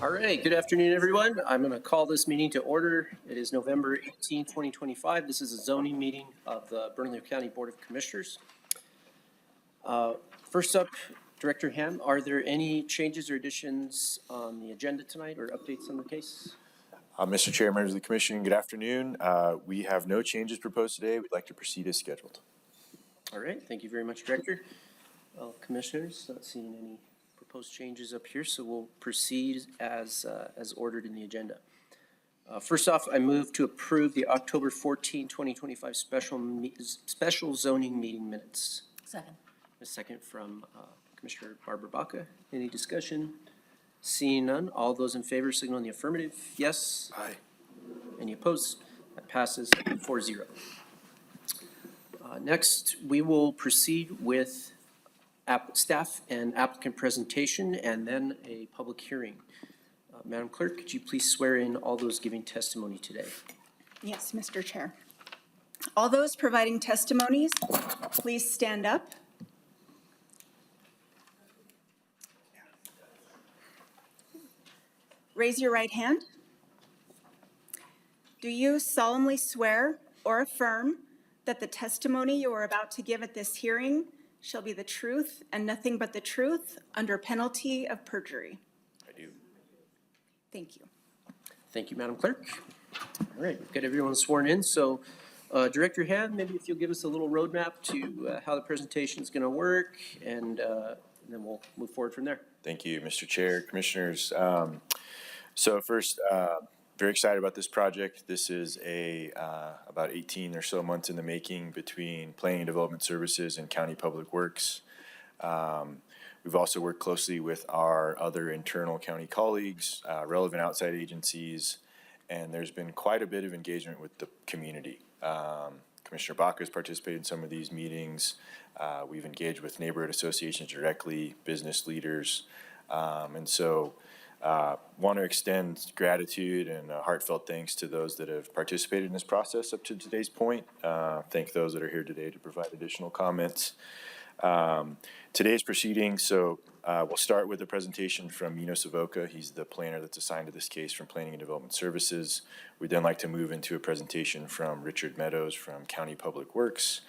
All right, good afternoon, everyone. I'm going to call this meeting to order. It is November 18, 2025. This is a zoning meeting of the Bernalillo County Board of Commissioners. First up, Director Ham, are there any changes or additions on the agenda tonight or updates on the case? Mr. Chair, members of the Commission, good afternoon. We have no changes proposed today. We'd like to proceed as scheduled. All right, thank you very much, Director. Well, Commissioners, not seeing any proposed changes up here, so we'll proceed as ordered in the agenda. First off, I move to approve the October 14, 2025 special zoning meeting minutes. Second. A second from Commissioner Barbara Baca. Any discussion? Seeing none, all those in favor signal in the affirmative. Yes. Aye. Any opposed? That passes 4-0. Next, we will proceed with staff and applicant presentation and then a public hearing. Madam Clerk, could you please swear in all those giving testimony today? Yes, Mr. Chair. All those providing testimonies, please stand up. Raise your right hand. Do you solemnly swear or affirm that the testimony you are about to give at this hearing shall be the truth and nothing but the truth under penalty of perjury? I do. Thank you. Thank you, Madam Clerk. All right, we've got everyone sworn in. So Director Hand, maybe if you'll give us a little roadmap to how the presentation is going to work, and then we'll move forward from there. Thank you, Mr. Chair, Commissioners. So first, very excited about this project. This is about 18 or so months in the making between Planning and Development Services and County Public Works. We've also worked closely with our other internal county colleagues, relevant outside agencies, and there's been quite a bit of engagement with the community. Commissioner Baca has participated in some of these meetings. We've engaged with neighborhood associations directly, business leaders, and so want to extend gratitude and heartfelt thanks to those that have participated in this process up to today's point. Thank those that are here today to provide additional comments. Today's proceedings, so we'll start with a presentation from Mino Savoca. He's the planner that's assigned to this case from Planning and Development Services. We'd then like to move into a presentation from Richard Meadows from County Public Works,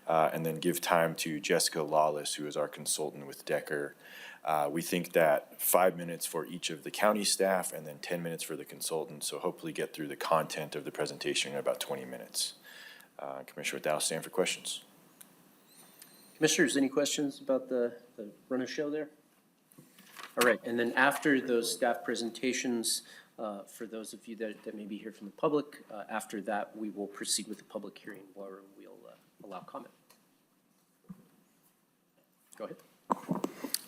and then give time to Jessica Lawless, who is our consultant with Decker. We think that 5 minutes for each of the county staff and then 10 minutes for the consultant, so hopefully get through the content of the presentation in about 20 minutes. Commissioner, with that, I'll stand for questions. Commissioners, any questions about the run of show there? All right, and then after those staff presentations, for those of you that may be here from the public, after that we will proceed with the public hearing where we'll allow comment. Go ahead.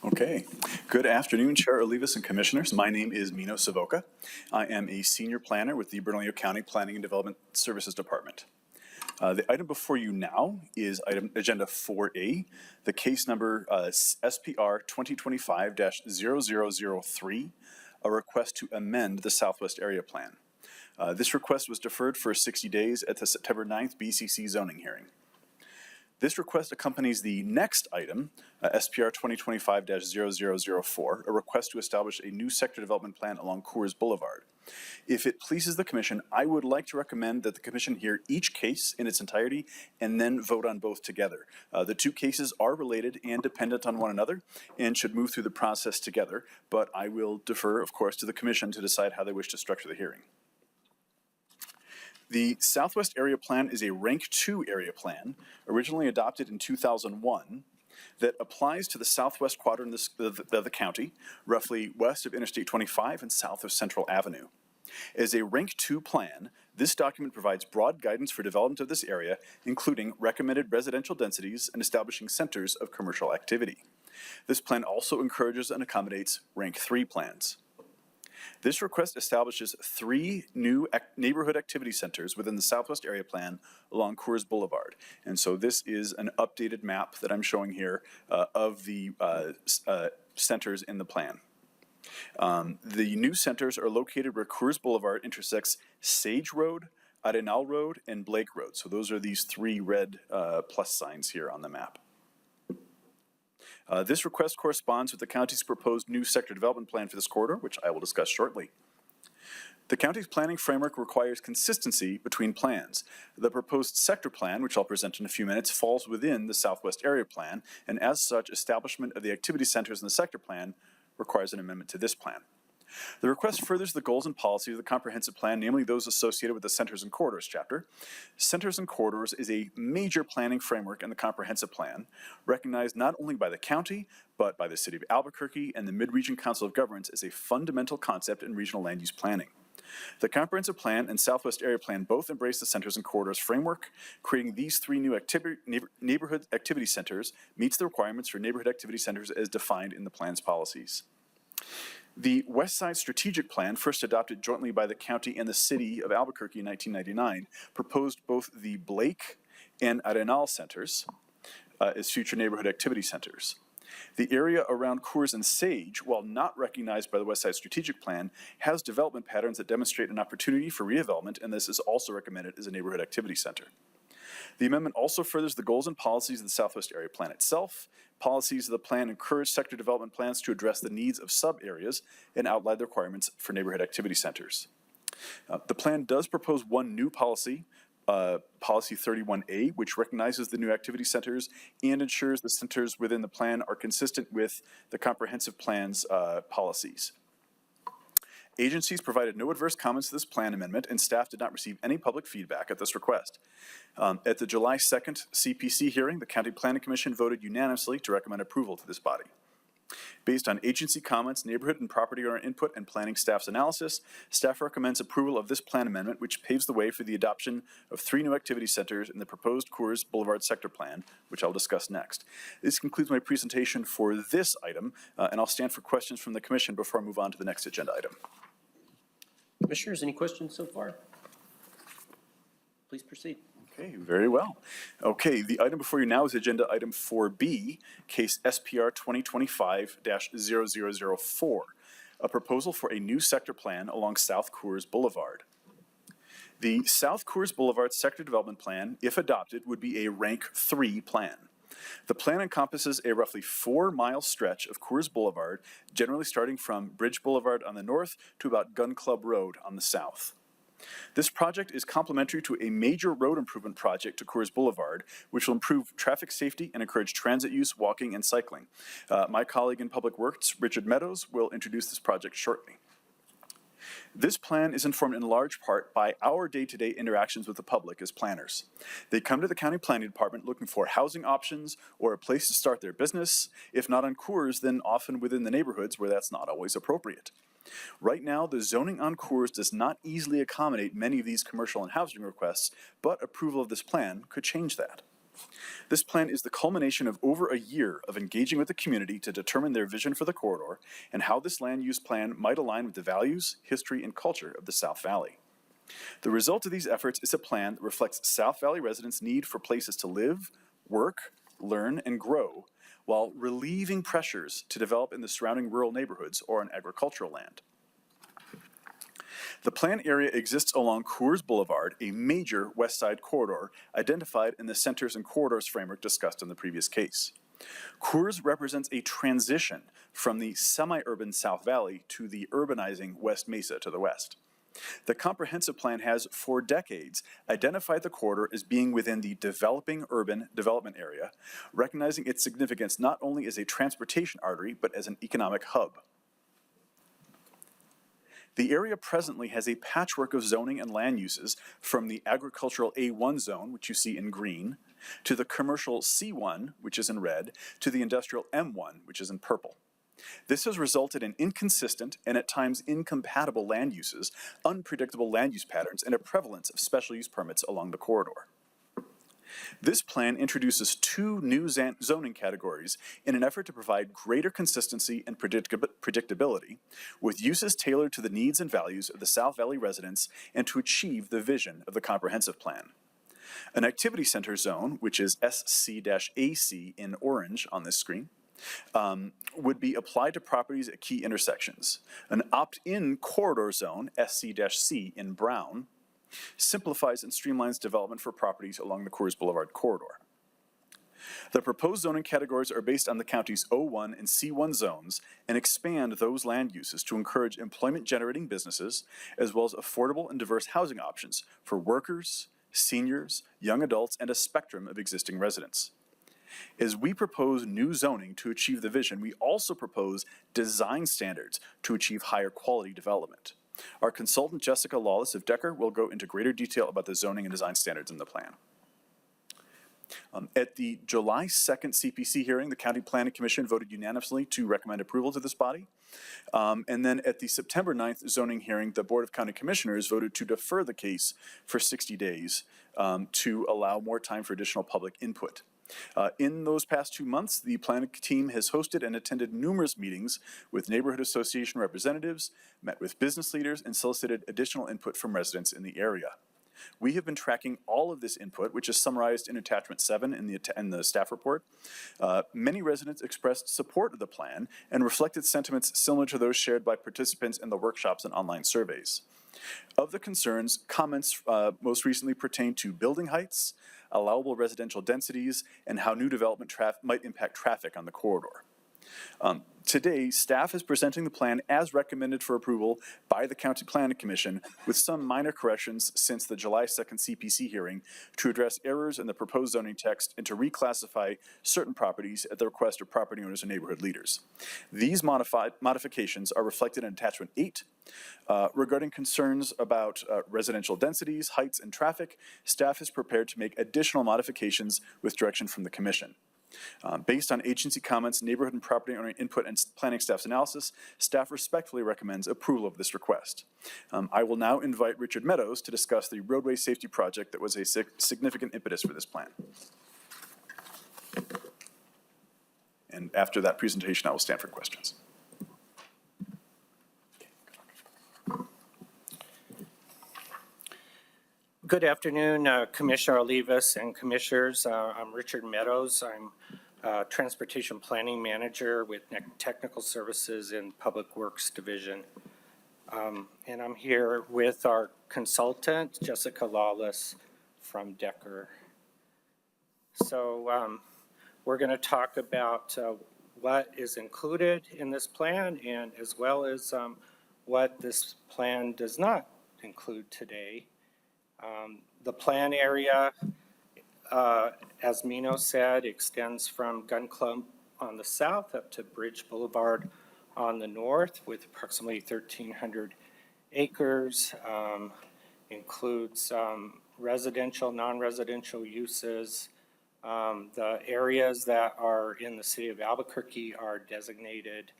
Okay. Good afternoon, Chair Olivas and Commissioners. My name is Mino Savoca. I am a senior planner with the Bernalillo County Planning and Development Services Department. The item before you now is Agenda 4A, the case number SPR 2025-0003, a request to amend the Southwest Area Plan. This request was deferred for 60 days at the September 9th BCC zoning hearing. This request accompanies the next item, SPR 2025-0004, a request to establish a new sector development plan along Coors Boulevard. If it pleases the Commission, I would like to recommend that the Commission hear each case in its entirety and then vote on both together. The two cases are related and dependent on one another and should move through the process together, but I will defer, of course, to the Commission to decide how they wish to structure the hearing. The Southwest Area Plan is a Rank 2 area plan, originally adopted in 2001, that applies to the southwest quadrant of the county, roughly west of Interstate 25 and south of Central Avenue. As a Rank 2 plan, this document provides broad guidance for development of this area, including recommended residential densities and establishing centers of commercial activity. This plan also encourages and accommodates Rank 3 plans. This request establishes 3 new neighborhood activity centers within the Southwest Area Plan along Coors Boulevard. And so this is an updated map that I'm showing here of the centers in the plan. The new centers are located where Coors Boulevard intersects Sage Road, Arenal Road, and Blake Road. So those are these 3 red plus signs here on the map. This request corresponds with the county's proposed new sector development plan for this corridor, which I will discuss shortly. The county's planning framework requires consistency between plans. The proposed sector plan, which I'll present in a few minutes, falls within the Southwest Area Plan, and as such, establishment of the activity centers in the sector plan requires an amendment to this plan. The request furthers the goals and policies of the comprehensive plan, namely those associated with the Centers and Corridors chapter. Centers and Corridors is a major planning framework in the comprehensive plan, recognized not only by the county, but by the city of Albuquerque and the Mid-Region Council of Governments as a fundamental concept in regional land use planning. The Comprehensive Plan and Southwest Area Plan both embrace the Centers and Corridors framework. Creating these three new neighborhood activity centers meets the requirements for neighborhood activity centers as defined in the plan's policies. The West Side Strategic Plan, first adopted jointly by the county and the city of Albuquerque in 1999, proposed both the Blake and Arenal centers as future neighborhood activity centers. The area around Coors and Sage, while not recognized by the West Side Strategic Plan, has development patterns that demonstrate an opportunity for redevelopment, and this is also recommended as a neighborhood activity center. The amendment also furthers the goals and policies of the Southwest Area Plan itself. Policies of the plan encourage sector development plans to address the needs of sub-areas and outline the requirements for neighborhood activity centers. The plan does propose one new policy, Policy 31A, which recognizes the new activity centers and ensures the centers within the plan are consistent with the comprehensive plan's policies. Agencies provided no adverse comments to this plan amendment, and staff did not receive any public feedback at this request. At the July 2nd CPC hearing, the County Planning Commission voted unanimously to recommend approval to this body. Based on agency comments, neighborhood and property owner input, and planning staff's analysis, staff recommends approval of this plan amendment, which paves the way for the adoption of 3 new activity centers in the proposed Coors Boulevard sector plan, which I'll discuss next. This concludes my presentation for this item, and I'll stand for questions from the commission before I move on to the next agenda item. Commissioners, any questions so far? Please proceed. Okay, very well. Okay, the item before you now is agenda item 4B, case SPR 2025-0004, a proposal for a new sector plan along South Coors Boulevard. The South Coors Boulevard sector development plan, if adopted, would be a rank 3 plan. The plan encompasses a roughly 4-mile stretch of Coors Boulevard, generally starting from Bridge Boulevard on the north to about Gun Club Road on the south. This project is complementary to a major road improvement project to Coors Boulevard, which will improve traffic safety and encourage transit use, walking, and cycling. My colleague in Public Works, Richard Meadows, will introduce this project shortly. This plan is informed in large part by our day-to-day interactions with the public as planners. They come to the county planning department looking for housing options or a place to start their business. If not on Coors, then often within the neighborhoods where that's not always appropriate. Right now, the zoning on Coors does not easily accommodate many of these commercial and housing requests, but approval of this plan could change that. This plan is the culmination of over a year of engaging with the community to determine their vision for the corridor and how this land use plan might align with the values, history, and culture of the South Valley. The result of these efforts is a plan that reflects South Valley residents' need for places to live, work, learn, and grow, while relieving pressures to develop in the surrounding rural neighborhoods or on agricultural land. The plan area exists along Coors Boulevard, a major west side corridor identified in the Centers and Corridors framework discussed in the previous case. Coors represents a transition from the semi-urban South Valley to the urbanizing West Mesa to the west. The comprehensive plan has, for decades, identified the corridor as being within the developing urban development area, recognizing its significance not only as a transportation artery, but as an economic hub. The area presently has a patchwork of zoning and land uses, from the agricultural A1 zone, which you see in green, to the commercial C1, which is in red, to the industrial M1, which is in purple. This has resulted in inconsistent and at times incompatible land uses, unpredictable land use patterns, and a prevalence of special use permits along the corridor. This plan introduces 2 new zoning categories in an effort to provide greater consistency and predictability, with uses tailored to the needs and values of the South Valley residents and to achieve the vision of the comprehensive plan. An activity center zone, which is SC-AC in orange on this screen, would be applied to properties at key intersections. An opt-in corridor zone, SC-C in brown, simplifies and streamlines development for properties along the Coors Boulevard corridor. The proposed zoning categories are based on the county's O1 and C1 zones and expand those land uses to encourage employment-generating businesses as well as affordable and diverse housing options for workers, seniors, young adults, and a spectrum of existing residents. As we propose new zoning to achieve the vision, we also propose design standards to achieve higher quality development. Our consultant, Jessica Lawless of Decker, will go into greater detail about the zoning and design standards in the plan. At the July 2nd CPC hearing, the County Planning Commission voted unanimously to recommend approval to this body. And then at the September 9th zoning hearing, the Board of County Commissioners voted to defer the case for 60 days to allow more time for additional public input. In those past 2 months, the planning team has hosted and attended numerous meetings with neighborhood association representatives, met with business leaders, and solicited additional input from residents in the area. We have been tracking all of this input, which is summarized in attachment 7 in the staff report. Many residents expressed support of the plan and reflected sentiments similar to those shared by participants in the workshops and online surveys. Of the concerns, comments most recently pertain to building heights, allowable residential densities, and how new development might impact traffic on the corridor. Today, staff is presenting the plan as recommended for approval by the County Planning Commission with some minor corrections since the July 2nd CPC hearing to address errors in the proposed zoning text and to reclassify certain properties at the request of property owners and neighborhood leaders. These modifications are reflected in attachment 8. Regarding concerns about residential densities, heights, and traffic, staff is prepared to make additional modifications with direction from the Commission. Based on agency comments, neighborhood and property owner input, and planning staff's analysis, staff respectfully recommends approval of this request. I will now invite Richard Meadows to discuss the roadway safety project that was a significant impetus for this plan. And after that presentation, I will stand for questions. Good afternoon, Commissioner Olivas and Commissioners. I'm Richard Meadows. I'm Transportation Planning Manager with Technical Services in Public Works Division. And I'm here with our consultant, Jessica Lawless from Decker. So we're going to talk about what is included in this plan and as well as what this plan does not include today. The plan area, as Mino said, extends from Gun Club on the south up to Bridge Boulevard on the north with approximately 1,300 acres. Includes residential, non-residential uses. The areas that are in the city of Albuquerque are designated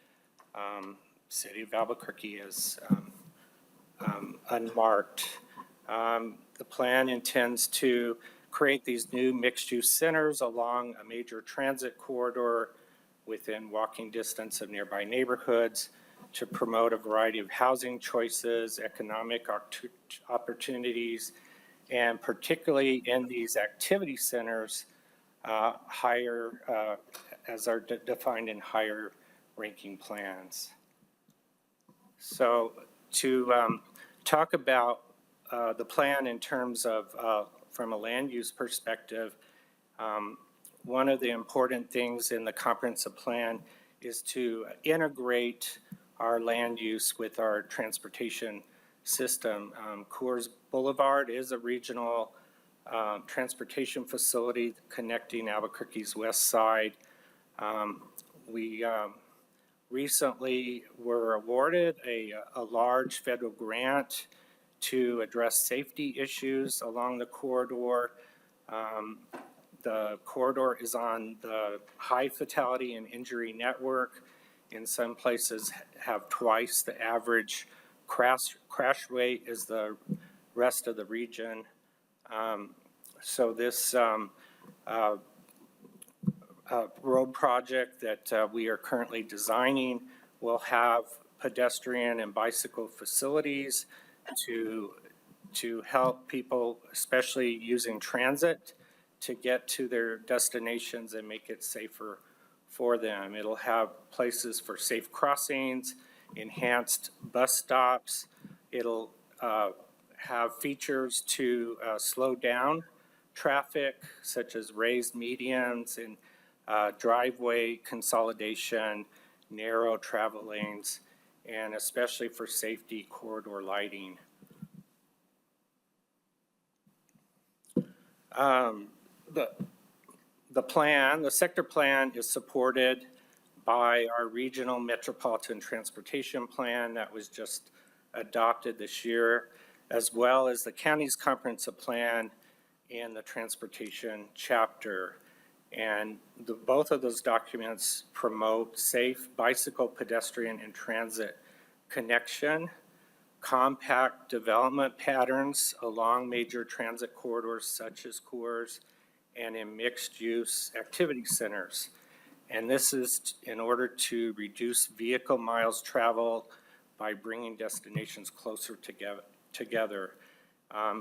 city of Albuquerque as unmarked. The plan intends to create these new mixed-use centers along a major transit corridor within walking distance of nearby neighborhoods to promote a variety of housing choices, economic opportunities, and particularly in these activity centers, higher, as are defined in higher ranking plans. So to talk about the plan in terms of, from a land use perspective, one of the important things in the comprehensive plan is to integrate our land use with our transportation system. Coors Boulevard is a regional transportation facility connecting Albuquerque's west side. We recently were awarded a large federal grant to address safety issues along the corridor. The corridor is on the high fatality and injury network. In some places have twice the average crash rate as the rest of the region. So this road project that we are currently designing will have pedestrian and bicycle facilities to help people, especially using transit, to get to their destinations and make it safer for them. It'll have places for safe crossings, enhanced bus stops. It'll have features to slow down traffic, such as raised medians and driveway consolidation, narrow travel lanes, and especially for safety, corridor lighting. The sector plan is supported by our regional metropolitan transportation plan that was just adopted this year, as well as the county's comprehensive plan and the transportation chapter. And both of those documents promote safe bicycle, pedestrian, and transit connection, compact development patterns along major transit corridors such as Coors, and in mixed-use activity centers. And this is in order to reduce vehicle miles traveled by bringing destinations closer together.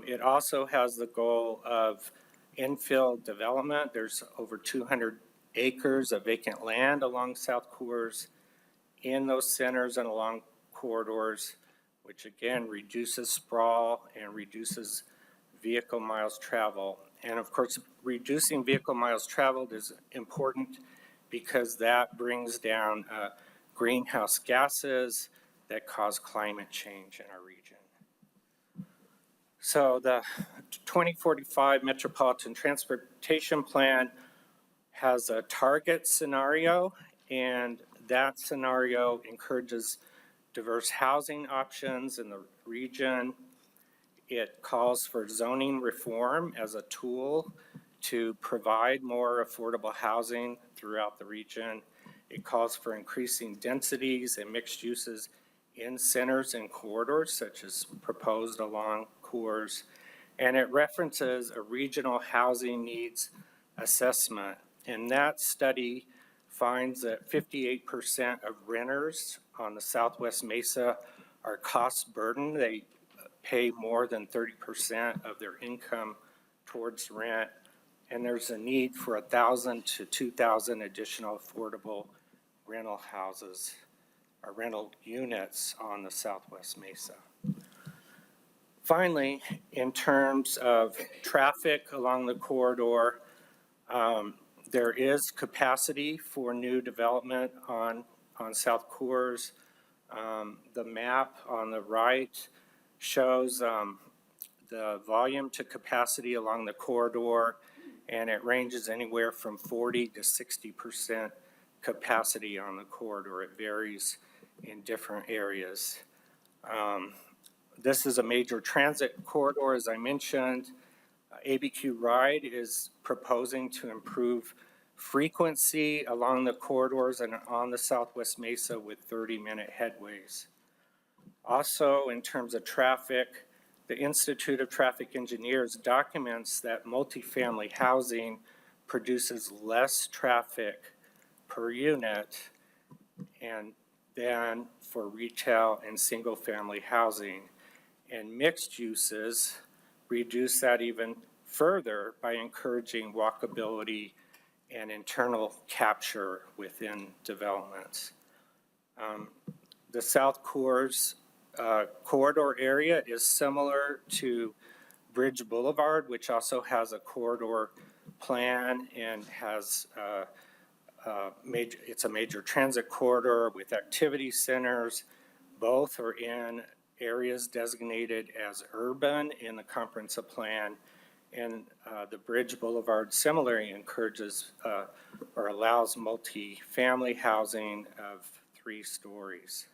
It also has the goal of infill development. There's over 200 acres of vacant land along South Coors in those centers and along corridors, which again reduces sprawl and reduces vehicle miles traveled. And of course, reducing vehicle miles traveled is important because that brings down greenhouse gases that cause climate change in our region. So the 2045 Metropolitan Transportation Plan has a target scenario, and that scenario encourages diverse housing options in the region. It calls for zoning reform as a tool to provide more affordable housing throughout the region. It calls for increasing densities and mixed uses in centers and corridors, such as proposed along Coors. And it references a regional housing needs assessment. And that study finds that 58% of renters on the Southwest Mesa are cost burdened. They pay more than 30% of their income towards rent. And there's a need for 1,000 to 2,000 additional affordable rental houses or rental units on the Southwest Mesa. Finally, in terms of traffic along the corridor, there is capacity for new development on South Coors. The map on the right shows the volume to capacity along the corridor, and it ranges anywhere from 40 to 60% capacity on the corridor. It varies in different areas. This is a major transit corridor, as I mentioned. ABQ Ride is proposing to improve frequency along the corridors and on the Southwest Mesa with 30-minute headways. Also, in terms of traffic, the Institute of Traffic Engineers documents that multifamily housing produces less traffic per unit than for retail and single-family housing. And mixed uses reduce that even further by encouraging walkability and internal capture within developments. The South Coors corridor area is similar to Bridge Boulevard, which also has a corridor plan and has it's a major transit corridor with activity centers. Both are in areas designated as urban in the comprehensive plan, and the Bridge Boulevard similarly encourages or allows multi-family housing of 3 stories.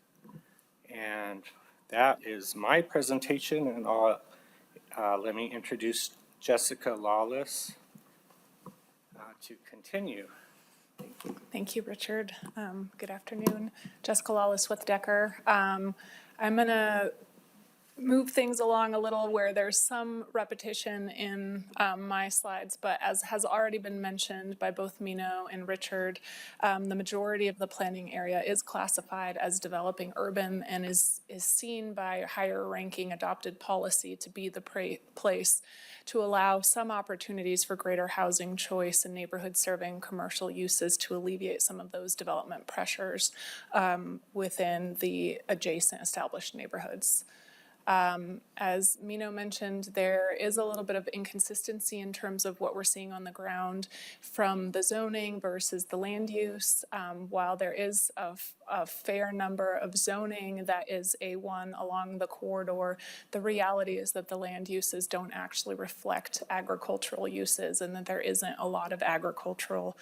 And that is my presentation, and let me introduce Jessica Lawless to continue. Thank you, Richard. Good afternoon. Jessica Lawless with Decker. I'm going to move things along a little where there's some repetition in my slides, but as has already been mentioned by both Mino and Richard, the majority of the planning area is classified as developing urban and is seen by higher ranking adopted policy to be the place to allow some opportunities for greater housing choice and neighborhood serving commercial uses to alleviate some of those development pressures within the adjacent established neighborhoods. As Mino mentioned, there is a little bit of inconsistency in terms of what we're seeing on the ground from the zoning versus the land use. While there is a fair number of zoning that is A1 along the corridor, the reality is that the land uses don't actually reflect agricultural uses, and that there isn't a lot of agricultural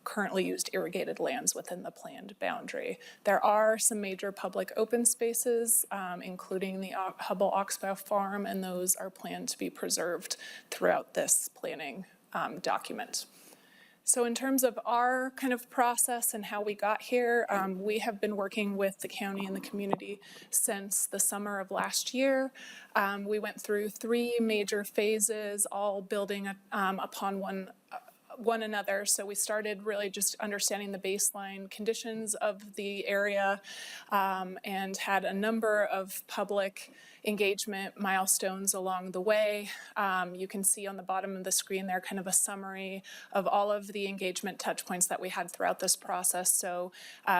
currently used irrigated lands within the planned boundary. There are some major public open spaces, including the Hubble Oxbow Farm, and those are planned to be preserved throughout this planning document. So in terms of our kind of process and how we got here, we have been working with the county and the community since the summer of last year. We went through 3 major phases, all building upon one another. So we started really just understanding the baseline conditions of the area, and had a number of public engagement milestones along the way. You can see on the bottom of the screen there kind of a summary of all of the engagement touch points that we had throughout this process. So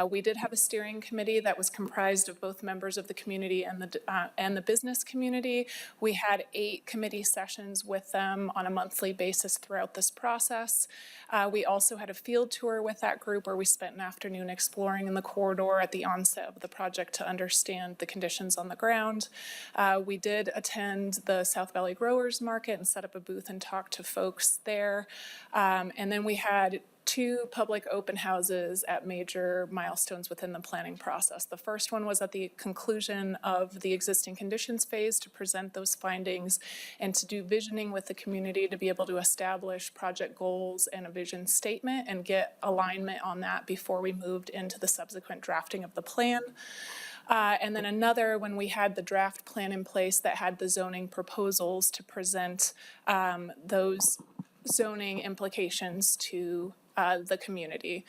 we did have a steering committee that was comprised of both members of the community and the business community. We had 8 committee sessions with them on a monthly basis throughout this process. We also had a field tour with that group where we spent an afternoon exploring in the corridor at the onset of the project to understand the conditions on the ground. We did attend the South Valley Growers Market and set up a booth and talk to folks there. And then we had 2 public open houses at major milestones within the planning process. The first one was at the conclusion of the existing conditions phase to present those findings and to do visioning with the community to be able to establish project goals and a vision statement and get alignment on that before we moved into the subsequent drafting of the plan. And then another when we had the draft plan in place that had the zoning proposals to present those zoning implications to the community.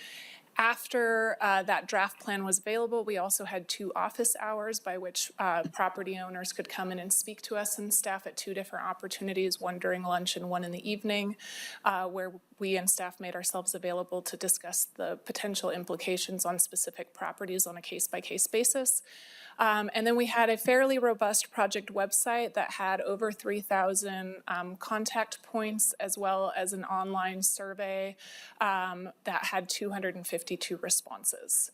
After that draft plan was available, we also had 2 office hours by which property owners could come in and speak to us and staff at 2 different opportunities, one during lunch and one in the evening, where we and staff made ourselves available to discuss the potential implications on specific properties on a case-by-case basis. And then we had a fairly robust project website that had over 3,000 contact points, as well as an online survey that had 252 responses.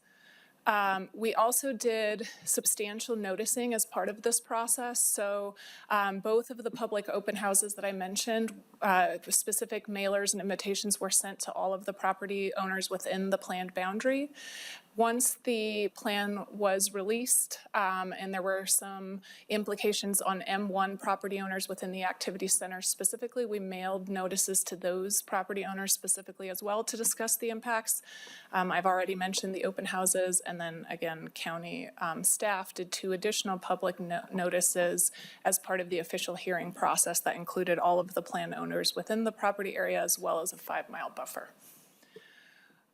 We also did substantial noticing as part of this process. So both of the public open houses that I mentioned, specific mailers and invitations were sent to all of the property owners within the planned boundary. Once the plan was released, and there were some implications on M1 property owners within the activity center specifically, we mailed notices to those property owners specifically as well to discuss the impacts. I've already mentioned the open houses, and then again, county staff did 2 additional public notices as part of the official hearing process that included all of the plan owners within the property area as well as a 5-mile buffer.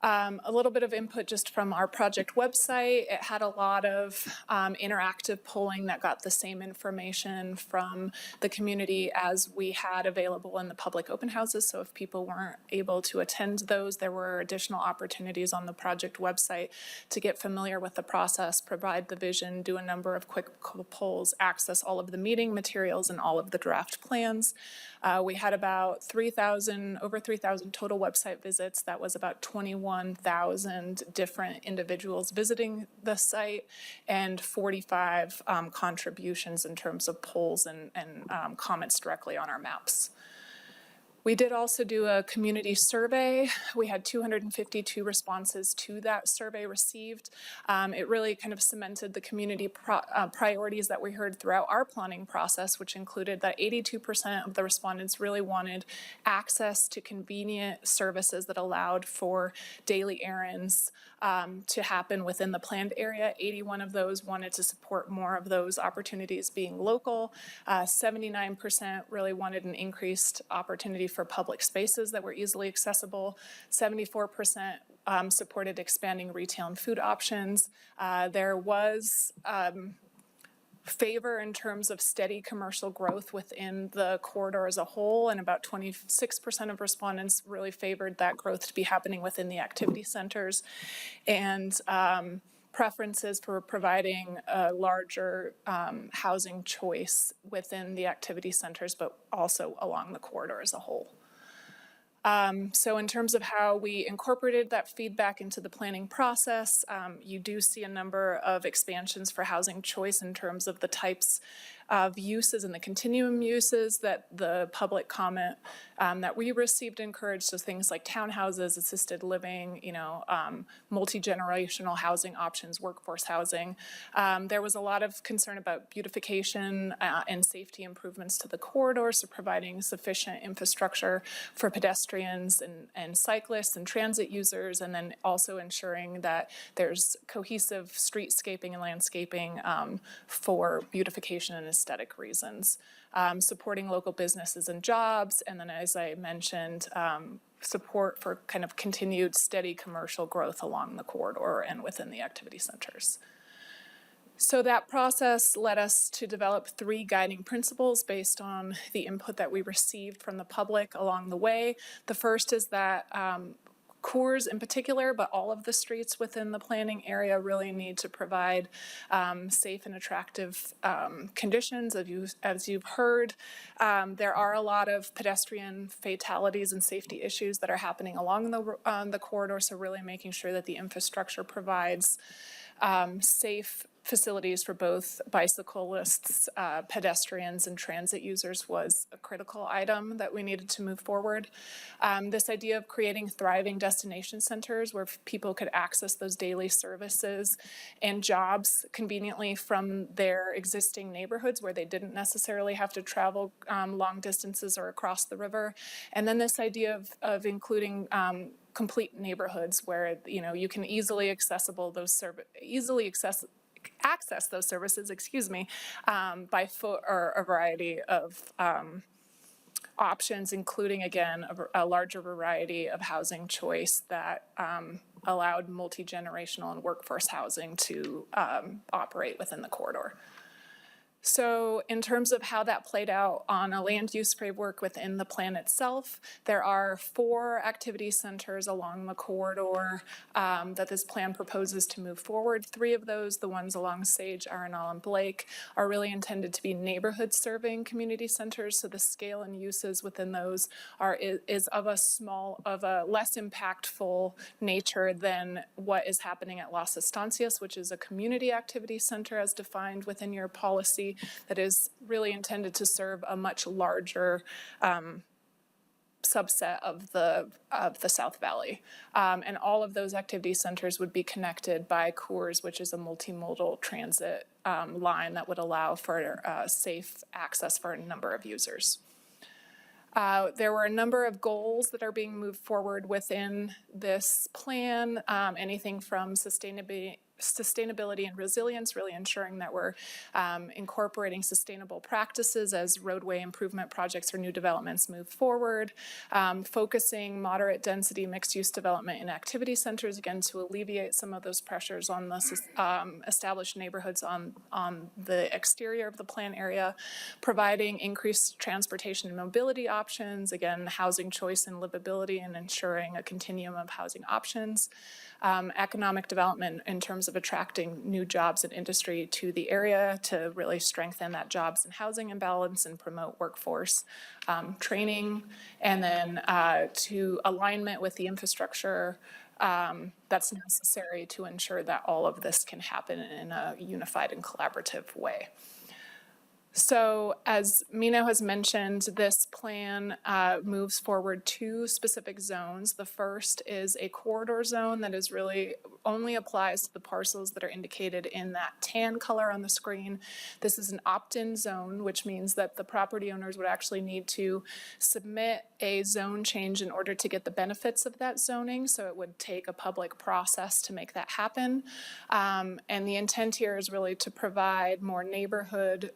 A little bit of input just from our project website. It had a lot of interactive polling that got the same information from the community as we had available in the public open houses. So if people weren't able to attend those, there were additional opportunities on the project website to get familiar with the process, provide the vision, do a number of quick polls, access all of the meeting materials and all of the draft plans. We had about over 3,000 total website visits. That was about 21,000 different individuals visiting the site and 45 contributions in terms of polls and comments directly on our maps. We did also do a community survey. We had 252 responses to that survey received. It really kind of cemented the community priorities that we heard throughout our planning process, which included that 82% of the respondents really wanted access to convenient services that allowed for daily errands to happen within the planned area. 81 of those wanted to support more of those opportunities being local. 79% really wanted an increased opportunity for public spaces that were easily accessible. 74% supported expanding retail and food options. There was favor in terms of steady commercial growth within the corridor as a whole, and about 26% of respondents really favored that growth to be happening within the activity centers. And preferences for providing a larger housing choice within the activity centers, but also along the corridor as a whole. So in terms of how we incorporated that feedback into the planning process, you do see a number of expansions for housing choice in terms of the types of uses and the continuum uses that the public comment that we received encouraged. So things like townhouses, assisted living, multi-generational housing options, workforce housing. There was a lot of concern about beautification and safety improvements to the corridor, so providing sufficient infrastructure for pedestrians and cyclists and transit users, and then also ensuring that there's cohesive streetscaping and landscaping for beautification and aesthetic reasons. Supporting local businesses and jobs, and then as I mentioned, support for kind of continued steady commercial growth along the corridor and within the activity centers. So that process led us to develop 3 guiding principles based on the input that we received from the public along the way. The first is that Coors in particular, but all of the streets within the planning area really need to provide safe and attractive conditions. As you've heard, there are a lot of pedestrian fatalities and safety issues that are happening along the corridor, so really making sure that the infrastructure provides safe facilities for both bicyclists, pedestrians, and transit users was a critical item that we needed to move forward. This idea of creating thriving destination centers where people could access those daily services and jobs conveniently from their existing neighborhoods where they didn't necessarily have to travel long distances or across the river. And then this idea of including complete neighborhoods where you can access those services, by foot or a variety of options, including, again, a larger variety of housing choice that allowed multi-generational and workforce housing to operate within the corridor. So in terms of how that played out on a land use framework within the plan itself, there are 4 activity centers along the corridor that this plan proposes to move forward. 3 of those, the ones along Sage, Arenal, and Blake, are really intended to be neighborhood serving community centers. So the scale and uses within those is of a less impactful nature than what is happening at Las Estancias, which is a community activity center as defined within your policy that is really intended to serve a much larger subset of the South Valley. And all of those activity centers would be connected by Coors, which is a multimodal transit line that would allow for safe access for a number of users. There were a number of goals that are being moved forward within this plan, anything from sustainability and resilience, really ensuring that we're incorporating sustainable practices as roadway improvement projects or new developments move forward, focusing moderate density mixed-use development in activity centers, again, to alleviate some of those pressures on the established neighborhoods on the exterior of the plan area, providing increased transportation and mobility options, again, housing choice and livability, and ensuring a continuum of housing options. Economic development in terms of attracting new jobs and industry to the area to really strengthen that jobs and housing imbalance and promote workforce training, and then to alignment with the infrastructure that's necessary to ensure that all of this can happen in a unified and collaborative way. So as Mino has mentioned, this plan moves forward 2 specific zones. The first is a corridor zone that is really only applies to the parcels that are indicated in that tan color on the screen. This is an opt-in zone, which means that the property owners would actually need to submit a zone change in order to get the benefits of that zoning. So it would take a public process to make that happen. And the intent here is really to provide more neighborhood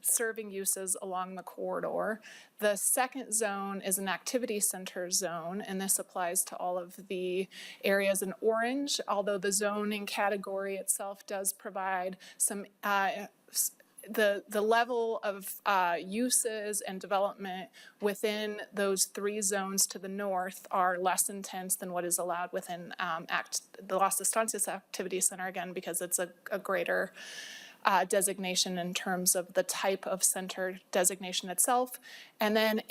serving uses along the corridor. The second zone is an activity center zone, and this applies to all of the areas in orange, although the zoning category itself does provide some the level of uses and development within those three zones to the north are less intense than what is allowed within the Las Estancias Activity Center, again, because it's a greater designation in terms of the type of center designation itself. And then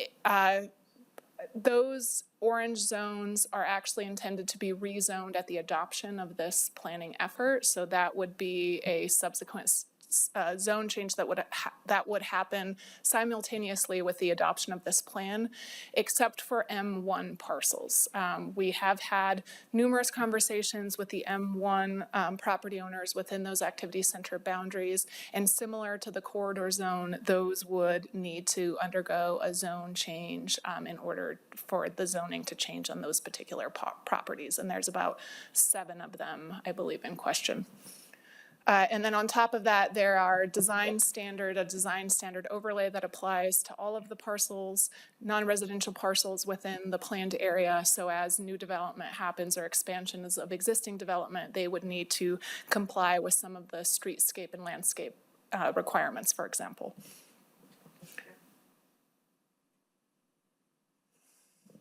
those orange zones are actually intended to be rezoned at the adoption of this planning effort. So that would be a subsequent zone change that would happen simultaneously with the adoption of this plan, except for M1 parcels. We have had numerous conversations with the M1 property owners within those activity center boundaries, and similar to the corridor zone, those would need to undergo a zone change in order for the zoning to change on those particular properties. And there's about 7 of them, I believe, in question. And then on top of that, there are a design standard overlay that applies to all of the parcels, non-residential parcels within the planned area. So as new development happens or expansions of existing development, they would need to comply with some of the streetscape and landscape requirements, for example.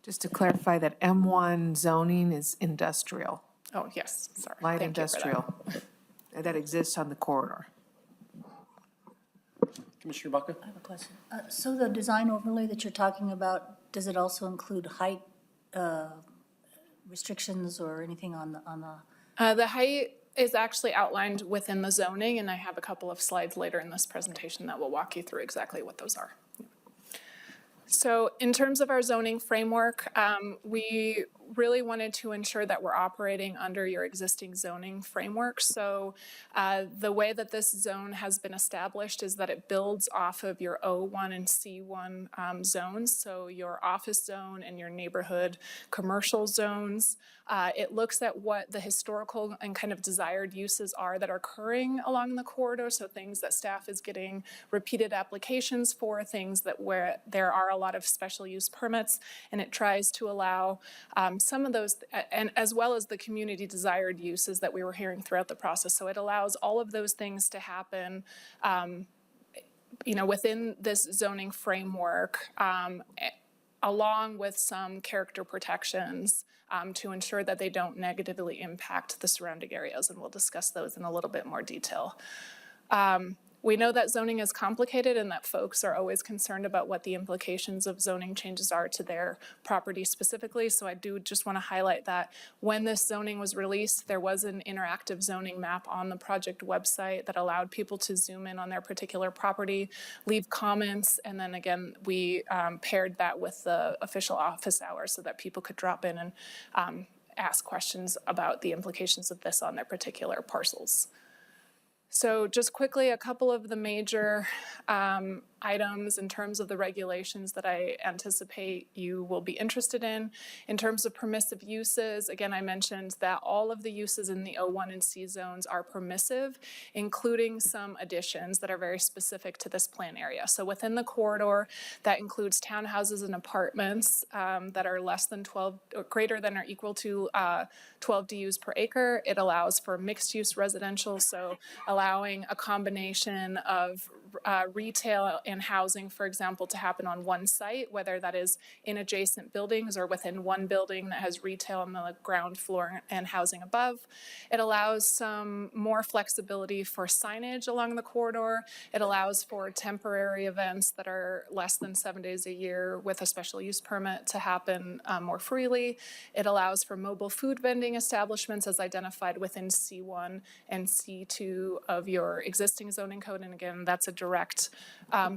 Just to clarify that M1 zoning is industrial, Oh, yes, sorry. light Thank you for that. industrial, that exists on the corridor. Commissioner Baca? I have a question. So the design overlay that you're talking about, does it also include height restrictions or anything on the? The height is actually outlined within the zoning, and I have a couple of slides later in this presentation that will walk you through exactly what those are. So in terms of our zoning framework, we really wanted to ensure that we're operating under your existing zoning framework. So the way that this zone has been established is that it builds off of your O1 and C1 zones, so your office zone and your neighborhood commercial zones. It looks at what the historical and kind of desired uses are that are occurring along the corridor, so things that staff is getting repeated applications for, things that where there are a lot of special use permits, and it tries to allow some of those, and as well as the community desired uses that we were hearing throughout the process. So it allows all of those things to happen within this zoning framework, along with some character protections to ensure that they don't negatively impact the surrounding areas, and we'll discuss those in a little bit more detail. We know that zoning is complicated and that folks are always concerned about what the implications of zoning changes are to their property specifically. So I do just want to highlight that when this zoning was released, there was an interactive zoning map on the project website that allowed people to zoom in on their particular property, leave comments, and then again, we paired that with the official office hours so that people could drop in and ask questions about the implications of this on their particular parcels. So just quickly, a couple of the major items in terms of the regulations that I anticipate you will be interested in. In terms of permissive uses, again, I mentioned that all of the uses in the O1 and C zones are permissive, including some additions that are very specific to this plan area. So within the corridor, that includes townhouses and apartments that are less than 12, or greater than or equal to 12 DUs per acre. It allows for mixed-use residential, so allowing a combination of retail and housing, for example, to happen on one site, whether that is in adjacent buildings or within one building that has retail on the ground floor and housing above. It allows some more flexibility for signage along the corridor. It allows for temporary events that are less than 7 days a year with a special use permit to happen more freely. It allows for mobile food vending establishments as identified within C1 and C2 of your existing zoning code. And again, that's a direct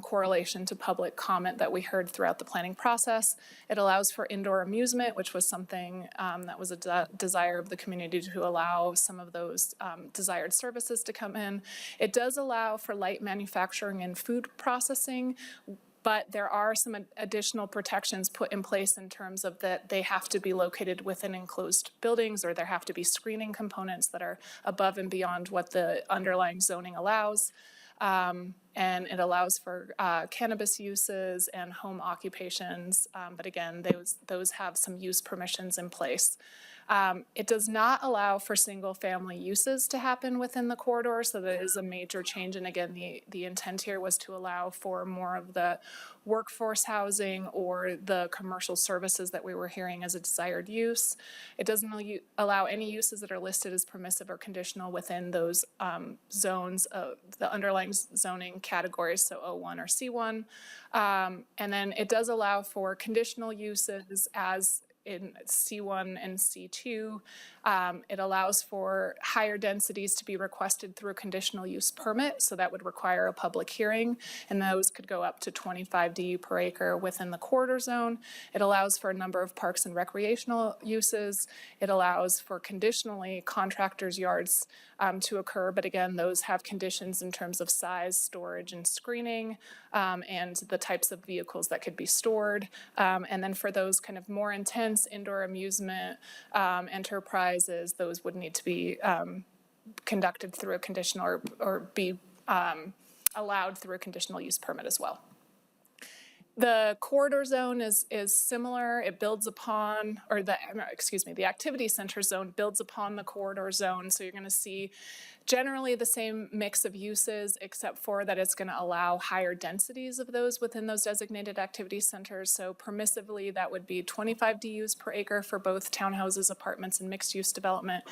correlation to public comment that we heard throughout the planning process. It allows for indoor amusement, which was something that was a desire of the community to allow some of those desired services to come in. It does allow for light manufacturing and food processing, but there are some additional protections put in place in terms of that they have to be located within enclosed buildings, or there have to be screening components that are above and beyond what the underlying zoning allows. And it allows for cannabis uses and home occupations, but again, those have some use permissions in place. It does not allow for single-family uses to happen within the corridor, so that is a major change. And again, the intent here was to allow for more of the workforce housing or the commercial services that we were hearing as a desired use. It doesn't allow any uses that are listed as permissive or conditional within those zones, the underlying zoning categories, so O1 or C1. And then it does allow for conditional uses as in C1 and C2. It allows for higher densities to be requested through a conditional use permit, so that would require a public hearing, and those could go up to 25 DU per acre within the corridor zone. It allows for a number of parks and recreational uses. It allows for conditionally contractors' yards to occur, but again, those have conditions in terms of size, storage, and screening, and the types of vehicles that could be stored. And then for those kind of more intense indoor amusement enterprises, those would need to be conducted through a conditional or be allowed through a conditional use permit as well. The corridor zone is similar. It builds upon, or the activity center zone builds upon the corridor zone. So you're going to see generally the same mix of uses, except for that it's going to allow higher densities of those within those designated activity centers. So permissively, that would be 25 DUs per acre for both townhouses, apartments, and mixed-use development.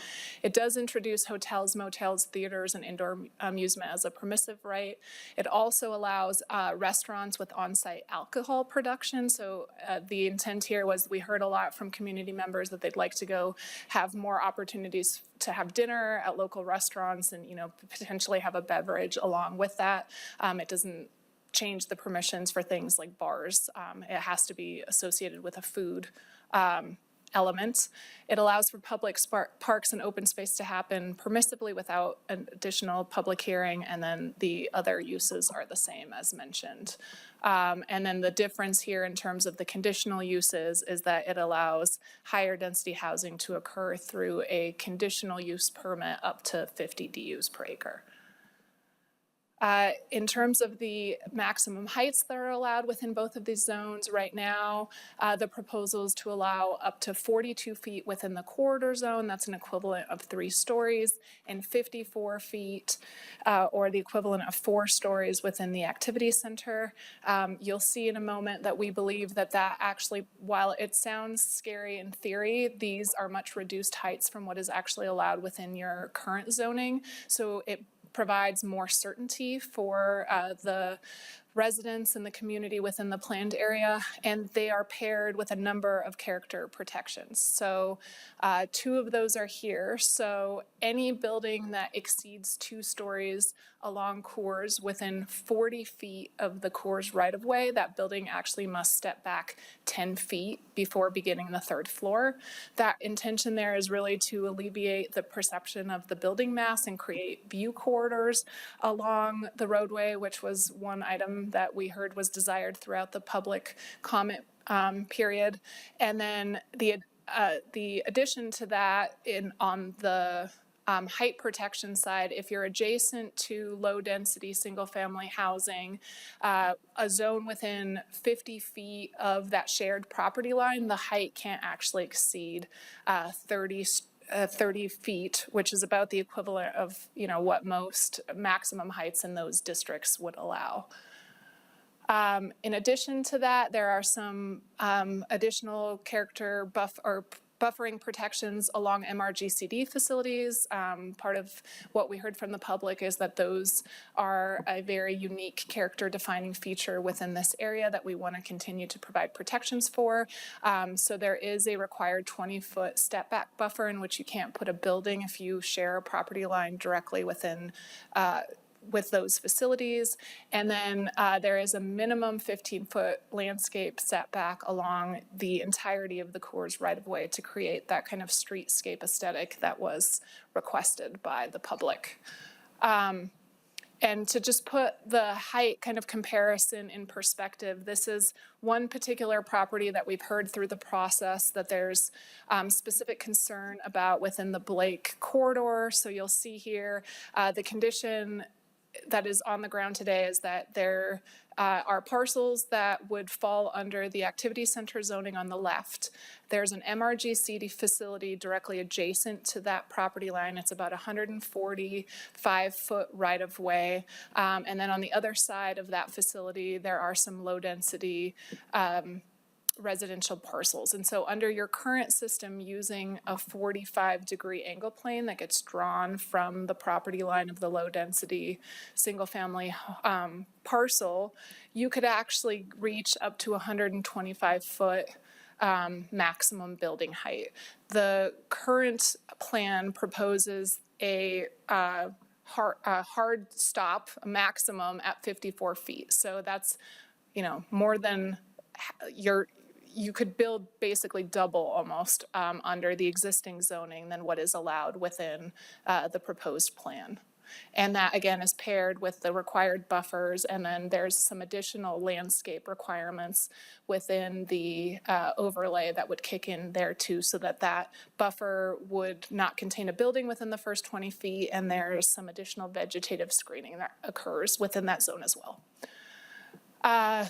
It does introduce hotels, motels, theaters, and indoor amusement as a permissive right. It also allows restaurants with on-site alcohol production. So the intent here was, we heard a lot from community members that they'd like to go have more opportunities to have dinner at local restaurants and, potentially have a beverage along with that. It doesn't change the permissions for things like bars. It has to be associated with a food element. It allows for public parks and open space to happen permissibly without an additional public hearing, and then the other uses are the same as mentioned. And then the difference here in terms of the conditional uses is that it allows higher density housing to occur through a conditional use permit up to 50 DUs per acre. In terms of the maximum heights that are allowed within both of these zones right now, the proposal is to allow up to 42 feet within the corridor zone. That's an equivalent of 3 stories, and 54 feet, or the equivalent of 4 stories within the activity center. You'll see in a moment that we believe that actually, while it sounds scary in theory, these are much reduced heights from what is actually allowed within your current zoning. So it provides more certainty for the residents and the community within the planned area, and they are paired with a number of character protections. So 2 of those are here. So any building that exceeds 2 stories along Coors within 40 feet of the Coors right-of-way, that building actually must step back 10 feet before beginning the 3rd floor. That intention there is really to alleviate the perception of the building mass and create view corridors along the roadway, which was one item that we heard was desired throughout the public comment period. And then the addition to that on the height protection side, if you're adjacent to low-density single-family housing, a zone within 50 feet of that shared property line, the height can't actually exceed 30 feet, which is about the equivalent of, what most maximum heights in those districts would allow. In addition to that, there are some additional character buffering protections along MRGCD facilities. Part of what we heard from the public is that those are a very unique character defining feature within this area that we want to continue to provide protections for. So there is a required 20-foot step back buffer in which you can't put a building if you share a property line directly within with those facilities. And then there is a minimum 15-foot landscape setback along the entirety of the Coors right-of-way to create that kind of streetscape aesthetic that was requested by the public. And to just put the height kind of comparison in perspective, this is one particular property that we've heard through the process that there's specific concern about within the Blake corridor. So you'll see here the condition that is on the ground today is that there are parcels that would fall under the activity center zoning on the left. There's an MRGC facility directly adjacent to that property line. It's about 145-foot right-of-way. And then on the other side of that facility, there are some low-density residential parcels. And so under your current system, using a 45-degree angle plane that gets drawn from the property line of the low-density single-family parcel, you could actually reach up to 125-foot maximum building height. The current plan proposes a hard stop, a maximum at 54 feet. So that's, more than you could build basically double almost under the existing zoning than what is allowed within the proposed plan. And that, again, is paired with the required buffers, and then there's some additional landscape requirements within the overlay that would kick in there too, so that that buffer would not contain a building within the first 20 feet, and there's some additional vegetative screening that occurs within that zone as well.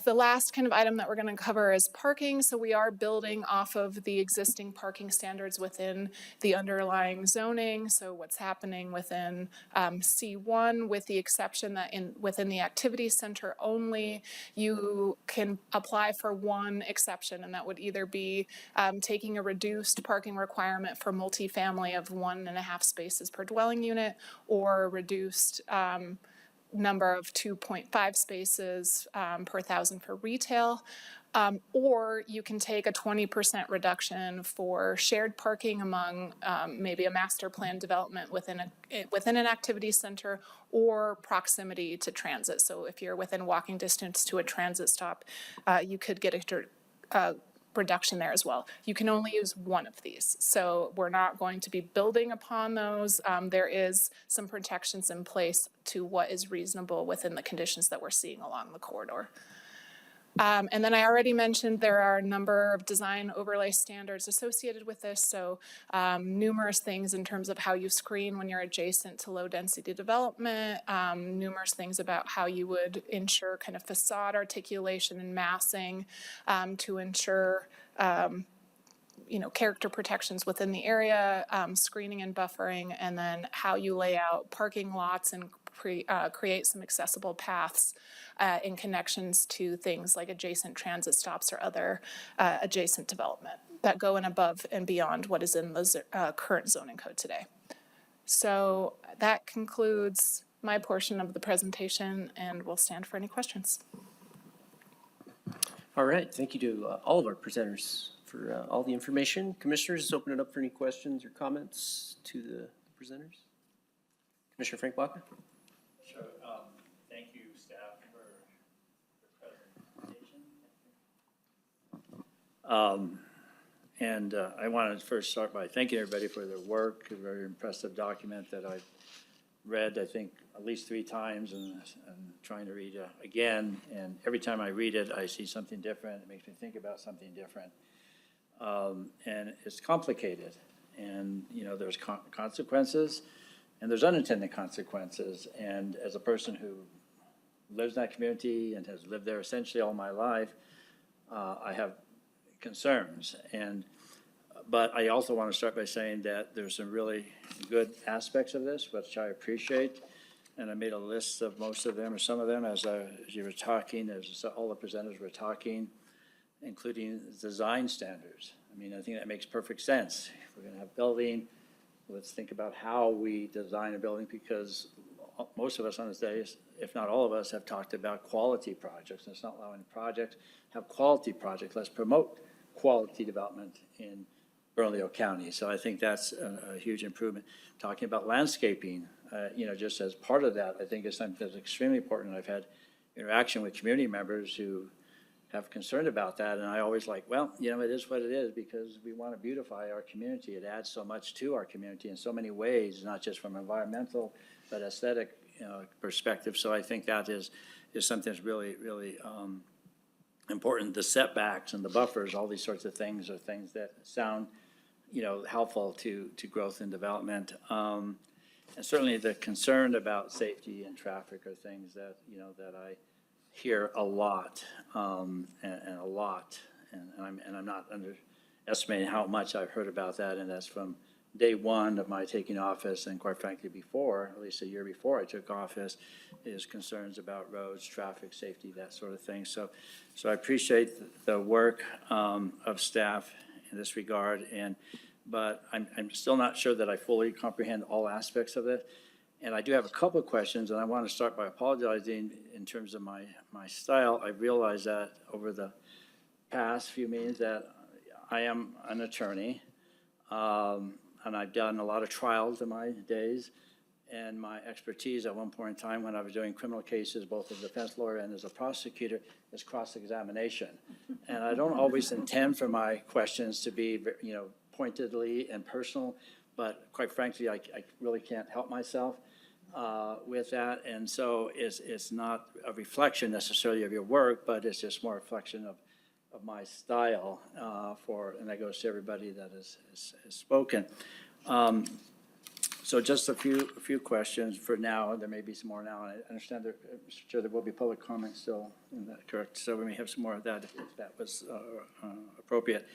The last kind of item that we're going to cover is parking. So we are building off of the existing parking standards within the underlying zoning. So what's happening within C1, with the exception that within the activity center only, you can apply for one exception, and that would either be taking a reduced parking requirement for multifamily of 1.5 spaces per dwelling unit, or reduced number of 2.5 spaces per thousand for retail, or you can take a 20% reduction for shared parking among maybe a master plan development within an activity center, or proximity to transit. So if you're within walking distance to a transit stop, you could get a reduction there as well. You can only use one of these, so we're not going to be building upon those. There is some protections in place to what is reasonable within the conditions that we're seeing along the corridor. And then I already mentioned there are a number of design overlay standards associated with this, so numerous things in terms of how you screen when you're adjacent to low density development, numerous things about how you would ensure kind of facade articulation and massing to ensure character protections within the area, screening and buffering, and then how you lay out parking lots and create some accessible paths in connections to things like adjacent transit stops or other adjacent development that go in above and beyond what is in the current zoning code today. So that concludes my portion of the presentation, and we'll stand for any questions. All right, thank you to all of our presenters for all the information. Commissioners, let's open it up for any questions or comments to the presenters. Commissioner Frank Baca. Sure. Thank you, staff, for the presentation. I want to first start by thanking everybody for their work. A very impressive document that I've read, I think, at least 3 times, and trying to read again. And every time I read it, I see something different. It makes me think about something different. And it's complicated. And, there's consequences, and there's unintended consequences. And as a person who lives in that community and has lived there essentially all my life, I have concerns. But I also want to start by saying that there's some really good aspects of this, which I appreciate. And I made a list of most of them, or some of them, as you were talking, as all the presenters were talking, including design standards. I mean, I think that makes perfect sense. If we're going to have building, let's think about how we design a building, because most of us on this day, if not all of us, have talked about quality projects. Let's not allow any project have quality projects. Let's promote quality development in Bernalillo County. So I think that's a huge improvement. Talking about landscaping, just as part of that, I think is something that's extremely important. I've had interaction with community members who have concern about that, and I always like, well, it is what it is, because we want to beautify our community. It adds so much to our community in so many ways, not just from environmental, but aesthetic perspective. So I think that is something that's really, really important. The setbacks and the buffers, all these sorts of things are things that sound, helpful to growth and development. And certainly the concern about safety and traffic are things that, that I hear a lot, and a lot, and I'm not underestimating how much I've heard about that, and that's from day one of my taking office, and quite frankly before, at least a year before I took office, is concerns about roads, traffic, safety, that sort of thing. So I appreciate the work of staff in this regard, but I'm still not sure that I fully comprehend all aspects of it. And I do have a couple of questions, and I want to start by apologizing in terms of my style. I realize that over the past few meetings that I am an attorney, and I've done a lot of trials in my days, and my expertise at one point in time when I was doing criminal cases, both as a defense lawyer and as a prosecutor, is cross-examination. And I don't always intend for my questions to be, pointedly and personal, but quite frankly, I really can't help myself with that. And so it's not a reflection necessarily of your work, but it's just more a reflection of my style and that goes to everybody that has spoken. So just a few questions for now. There may be some more now. I understand Mr. Chair, there will be public comment still. Is that correct? So we may have some more of that if that was appropriate.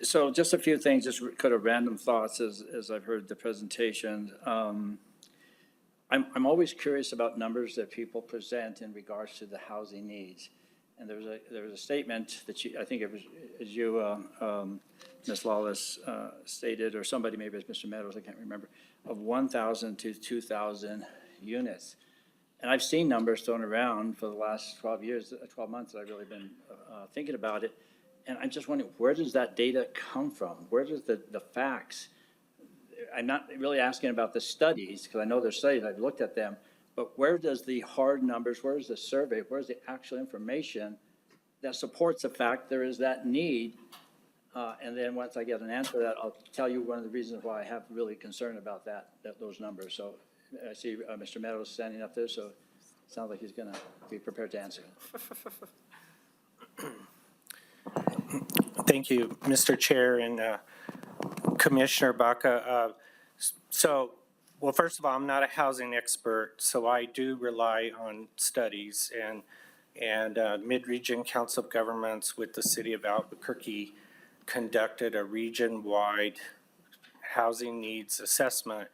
So just a few things, just kind of random thoughts as I've heard the presentation. I'm always curious about numbers that people present in regards to the housing needs. And there was a statement that I think it was you, Ms. Lawless, stated, or somebody, maybe it was Mr. Meadows, I can't remember, of 1,000 to 2,000 units. And I've seen numbers thrown around for the last 12 months that I've really been thinking about it. And I'm just wondering, where does that data come from? Where does the facts? I'm not really asking about the studies, because I know there's studies, I've looked at them, but where does the hard numbers, where's the survey, where's the actual information that supports the fact there is that need? And then once I get an answer to that, I'll tell you one of the reasons why I have really concern about those numbers. So I see Mr. Meadows standing up there, so it sounds like he's gonna be prepared to answer. Thank you, Mr. Chair and Commissioner Baca. Well, first of all, I'm not a housing expert, so I do rely on studies, and Mid-Region Council of Governments with the City of Albuquerque conducted a region-wide housing needs assessment,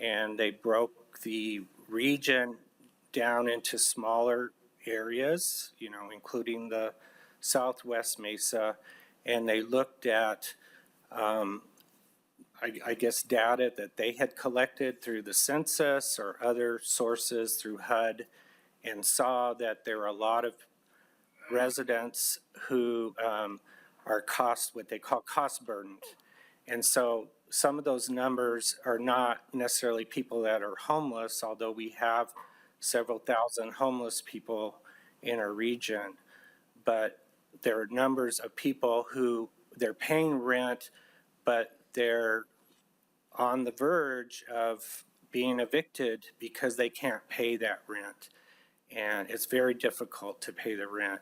and they broke the region down into smaller areas, including the Southwest Mesa, and they looked at I guess data that they had collected through the census or other sources through HUD, and saw that there are a lot of residents who are what they call cost burdened. And so some of those numbers are not necessarily people that are homeless, although we have several thousand homeless people in our region, but there are numbers of people who they're paying rent, but they're on the verge of being evicted because they can't pay that rent. And it's very difficult to pay the rent.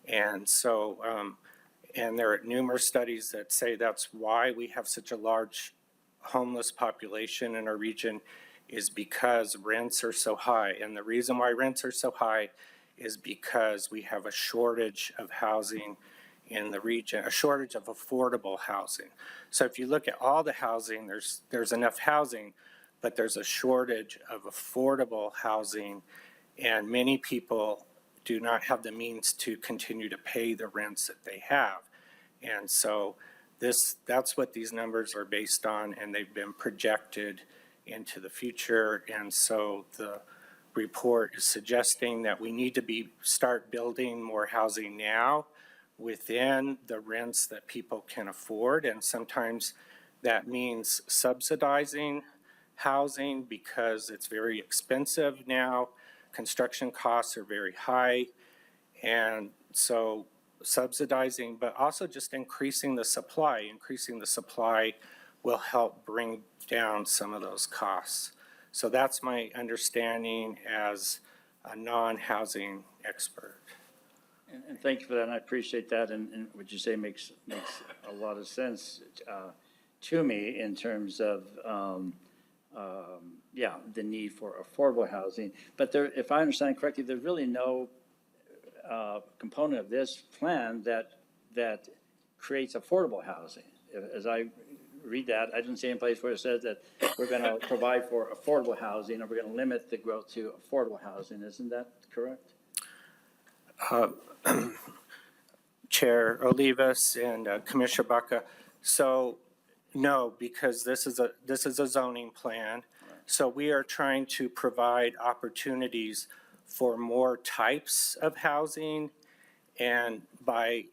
And so, and there are numerous studies that say that's why we have such a large homeless population in our region, is because rents are so high. And the reason why rents are so high is because we have a shortage of housing in the region, a shortage of affordable housing. So if you look at all the housing, there's enough housing, but there's a shortage of affordable housing, and many people do not have the means to continue to pay the rents that they have. And so that's what these numbers are based on, and they've been projected into the future. And so the report is suggesting that we need to start building more housing now within the rents that people can afford. And sometimes that means subsidizing housing because it's very expensive now. Construction costs are very high. And so subsidizing, but also just increasing the supply. Increasing the supply will help bring down some of those costs. So that's my understanding as a non-housing expert. And thank you for that, and I appreciate that, and what you say makes a lot of sense to me in terms of the need for affordable housing. But there, if I understand correctly, there's really no component of this plan that creates affordable housing. As I read that, I didn't see any place where it says that we're going to provide for affordable housing, or we're going to limit the growth to affordable housing. Isn't that correct? Chair Olivas and Commissioner Baca. So no, because this is a zoning plan. So we are trying to provide opportunities for more types of housing, and by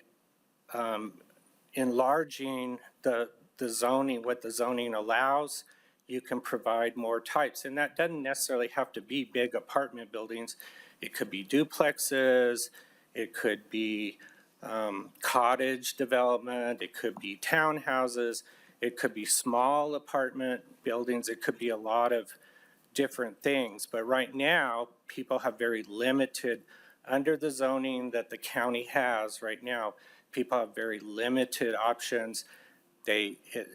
enlarging the zoning, what the zoning allows, you can provide more types. And that doesn't necessarily have to be big apartment buildings. It could be duplexes, it could be cottage development, it could be townhouses, it could be small apartment buildings, it could be a lot of different things. But right now, people have very limited, under the zoning that the county has right now, people have very limited options.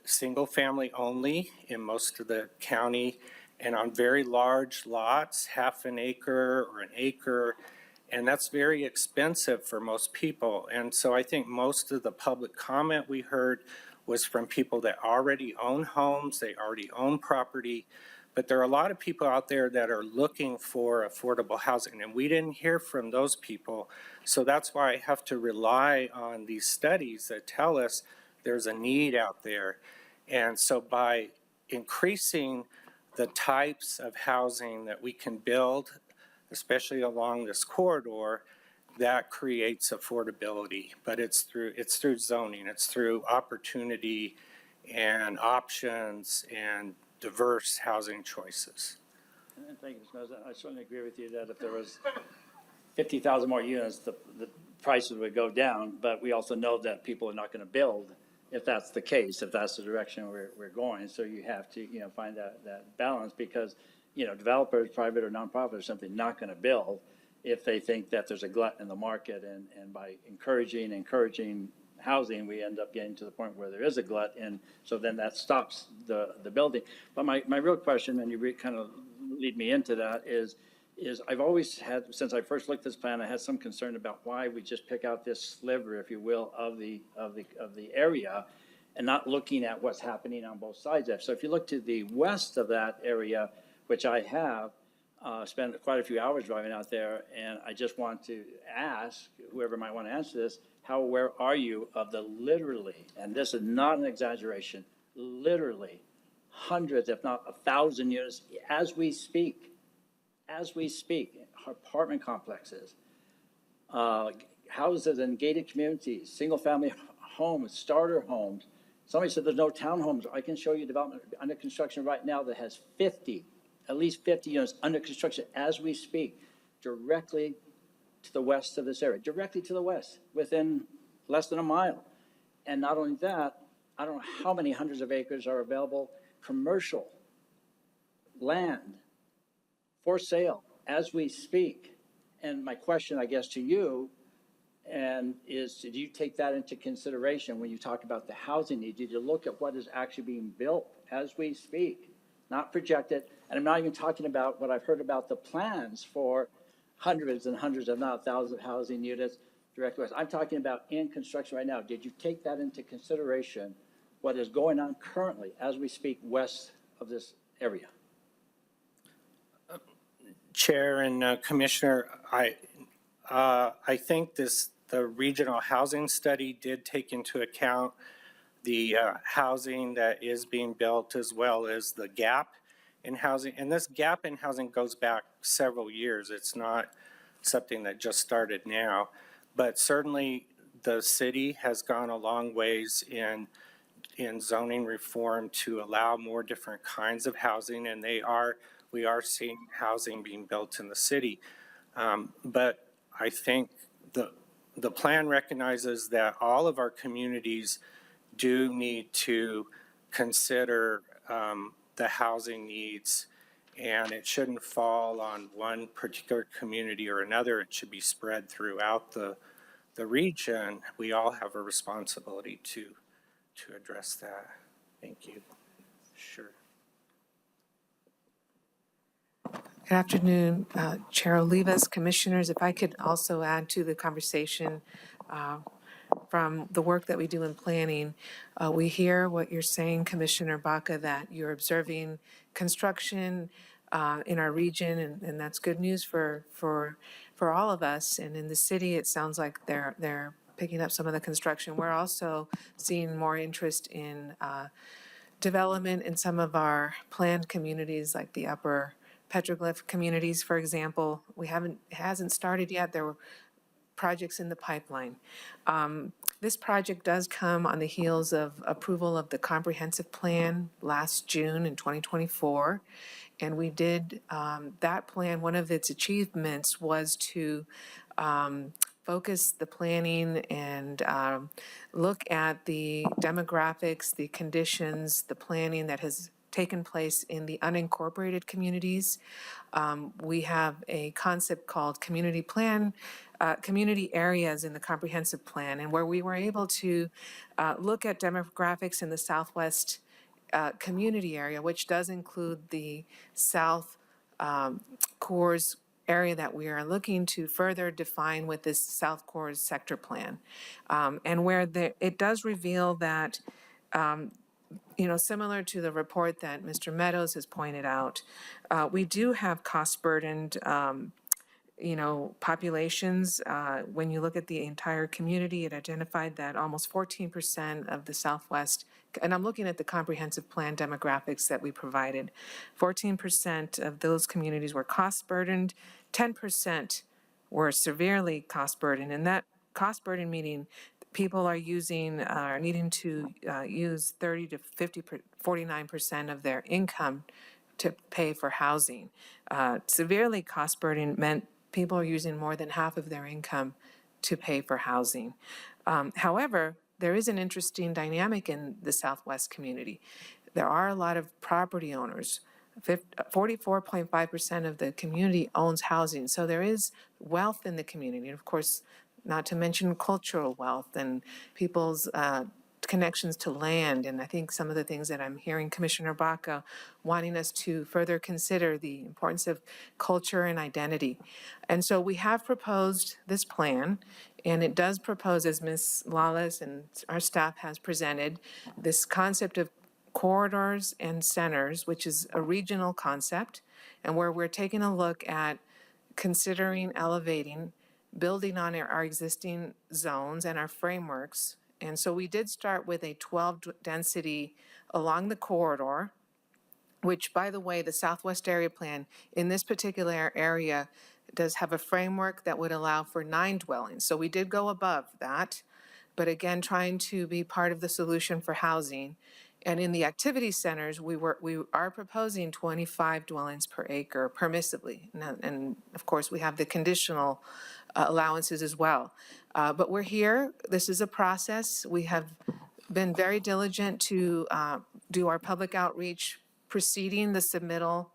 Single family only in most of the county, and on very large lots, half an acre or an acre, and that's very expensive for most people. And so I think most of the public comment we heard was from people that already own homes, they already own property, but there are a lot of people out there that are looking for affordable housing, and we didn't hear from those people. So that's why I have to rely on these studies that tell us there's a need out there. And so by increasing the types of housing that we can build, especially along this corridor, that creates affordability. But it's through zoning, it's through opportunity and options and diverse housing choices. And thank you, Ms. Meza. I certainly agree with you that if there was 50,000 more units, the prices would go down. But we also know that people are not going to build if that's the case, if that's the direction we're going. So you have to, find that balance, because, developers, private or nonprofit, are simply not going to build if they think that there's a glut in the market. And by encouraging housing, we end up getting to the point where there is a glut, and so then that stops the building. But my real question, and you kind of lead me into that, is I've always had, since I first looked at this plan, I had some concern about why we just pick out this sliver, if you will, of the area, and not looking at what's happening on both sides of it. So if you look to the west of that area, which I have spent quite a few hours driving out there, and I just want to ask whoever might want to answer this, how aware are you of the literally, and this is not an exaggeration, literally hundreds, if not 1,000 units as we speak, apartment complexes, houses in gated communities, single-family homes, starter homes. Somebody said there's no townhomes. I can show you development under construction right now that has at least 50 units under construction as we speak, directly to the west of this area, directly to the west, within less than a mile. And not only that, I don't know how many hundreds of acres are available, commercial land for sale as we speak. And my question, I guess, to you is, did you take that into consideration when you talk about the housing need? Did you look at what is actually being built as we speak, not projected? And I'm not even talking about what I've heard about the plans for hundreds and hundreds, if not thousands, of housing units directly west. I'm talking about in construction right now. Did you take that into consideration, what is going on currently as we speak west of this area? Chair and Commissioner, I think the regional housing study did take into account the housing that is being built, as well as the gap in housing. And this gap in housing goes back several years. It's not something that just started now. But certainly the city has gone a long ways in zoning reform to allow more different kinds of housing, and we are seeing housing being built in the city. But I think the plan recognizes that all of our communities do need to consider the housing needs, and it shouldn't fall on one particular community or another. It should be spread throughout the region. We all have a responsibility to address that. Thank you. Sure. Good afternoon, Chair Olivas, Commissioners. If I could also add to the conversation from the work that we do in planning, we hear what you're saying, Commissioner Baca, that you're observing construction in our region, and that's good news for all of us. And in the city, it sounds like they're picking up some of the construction. We're also seeing more interest in development in some of our planned communities, like the upper petroglyph communities, for example. It hasn't started yet. There were projects in the pipeline. This project does come on the heels of approval of the comprehensive plan last June in 2024. And we did, that plan, one of its achievements was to focus the planning and look at the demographics, the conditions, the planning that has taken place in the unincorporated communities. We have a concept called community plan, community areas in the comprehensive plan, and where we were able to look at demographics in the Southwest community area, which does include the South Cores area that we are looking to further define with this South Cores sector plan. And where it does reveal that, similar to the report that Mr. Meadows has pointed out, we do have cost-burdened populations. When you look at the entire community, it identified that almost 14% of the Southwest, and I'm looking at the comprehensive plan demographics that we provided, 14% of those communities were cost burdened, 10% were severely cost burdened, and that cost burden meaning people are needing to use 30 to 49% of their income to pay for housing. Severely cost burden meant people are using more than half of their income to pay for housing. However, there is an interesting dynamic in the Southwest community. There are a lot of property owners. 44.5% of the community owns housing. So there is wealth in the community. And of course, not to mention cultural wealth and people's connections to land. And I think some of the things that I'm hearing Commissioner Baca wanting us to further consider the importance of culture and identity. And so we have proposed this plan, and it does propose, as Ms. Lawless and our staff has presented, this concept of corridors and centers, which is a regional concept, and where we're taking a look at considering elevating, building on our existing zones and our frameworks. And so we did start with a 12 density along the corridor, which, by the way, the Southwest Area Plan in this particular area does have a framework that would allow for 9 dwellings. So we did go above that, but again, trying to be part of the solution for housing. And in the activity centers, we are proposing 25 dwellings per acre permissively. And of course, we have the conditional allowances as well. But we're here. This is a process. We have been very diligent to do our public outreach preceding the submittal,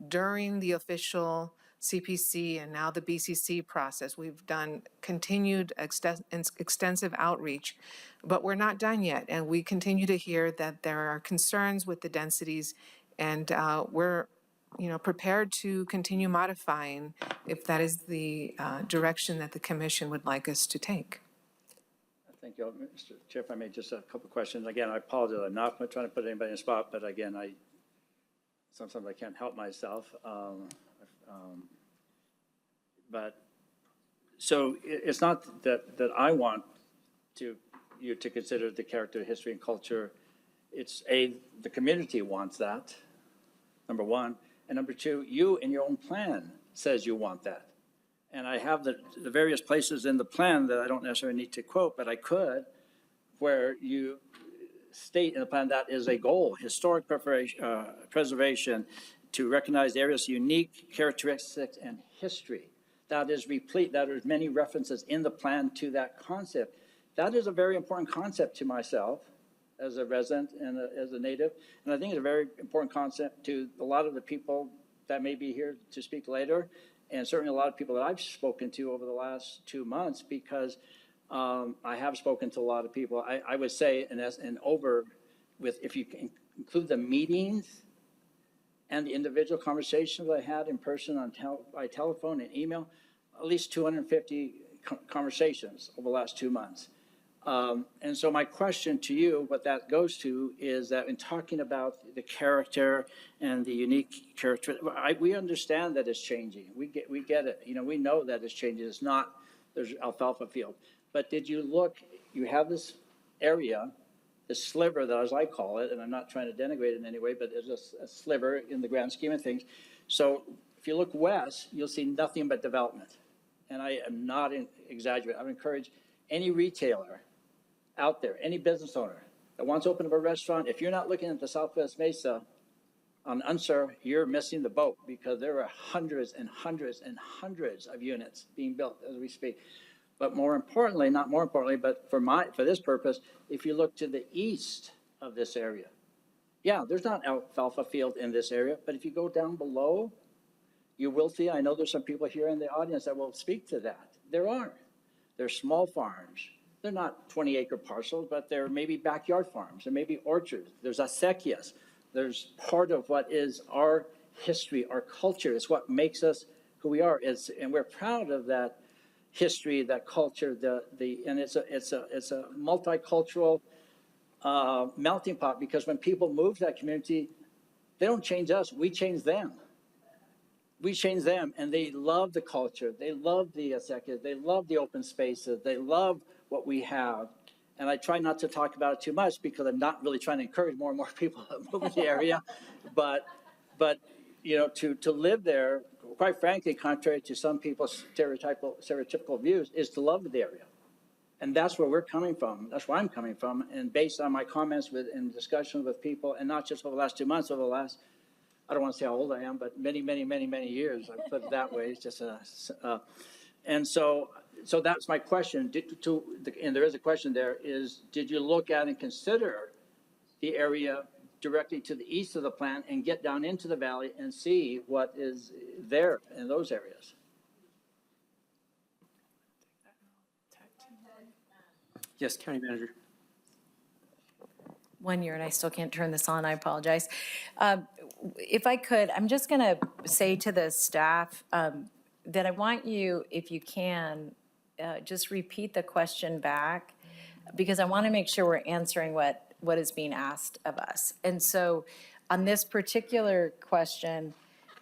during the official CPC and now the BCC process. We've done continued extensive outreach, but we're not done yet. And we continue to hear that there are concerns with the densities, and we're prepared to continue modifying if that is the direction that the commission would like us to take. Thank you, Mr. Chair. If I may, just a couple of questions. Again, I apologize. I'm not trying to put anybody in a spot, but again, sometimes I can't help myself. But so it's not that I want you to consider the character, history, and culture. It's the community wants that, number one. And number two, you in your own plan says you want that. And I have the various places in the plan that I don't necessarily need to quote, but I could, where you state in the plan that is a goal, historic preservation, to recognize the area's unique characteristics and history. That is replete, that there's many references in the plan to that concept. That is a very important concept to myself as a resident and as a native. And I think it's a very important concept to a lot of the people that may be here to speak later, and certainly a lot of people that I've spoken to over the last 2 months, because I have spoken to a lot of people. I would say, if you can include the meetings and the individual conversations I had in person by telephone and email, at least 250 conversations over the last 2 months. And so my question to you, what that goes to, is that in talking about the character and the unique character, we understand that it's changing. We get it. You know, we know that it's changing. It's not, there's alfalfa field. But did you look, you have this area, this sliver that, as I call it, and I'm not trying to denigrate it in any way, but there's a sliver in the grand scheme of things. So if you look west, you'll see nothing but development. And I am not exaggerating. I would encourage any retailer out there, any business owner that wants to open up a restaurant, if you're not looking at the Southwest Mesa on unserved, you're missing the boat, because there are hundreds and hundreds and hundreds of units being built as we speak. But more importantly, not more importantly, but for this purpose, if you look to the east of this area, yeah, there's not alfalfa field in this area, but if you go down below, you will see, I know there's some people here in the audience that will speak to that. There are. There's small farms. They're not 20-acre parcels, but they're maybe backyard farms. There may be orchards. There's acequias. There's part of what is our history, our culture. It's what makes us who we are. And we're proud of that history, that culture. And it's a multicultural melting pot, because when people move to that community, they don't change us. We change them. We change them, and they love the culture. They love the acequias. They love the open spaces. They love what we have. And I try not to talk about it too much, because I'm not really trying to encourage more and more people to move to the area. But you know, to live there, quite frankly, contrary to some people's stereotypical views, is to love the area. And that's where we're coming from. That's where I'm coming from. And based on my comments and discussions with people, and not just over the last 2 months, over the last, I don't want to say how old I am, but many, many, many, many years. I put it that way. It's just and so that's my question. And there is a question there, is did you look at and consider the area directly to the east of the plant and get down into the valley and see what is there in those areas? Yes, County Manager. 1 year and I still can't turn this on. I apologize. If I could, I'm just going to say to the staff that I want you, if you can, just repeat the question back, because I want to make sure we're answering what is being asked of us. And so on this particular question,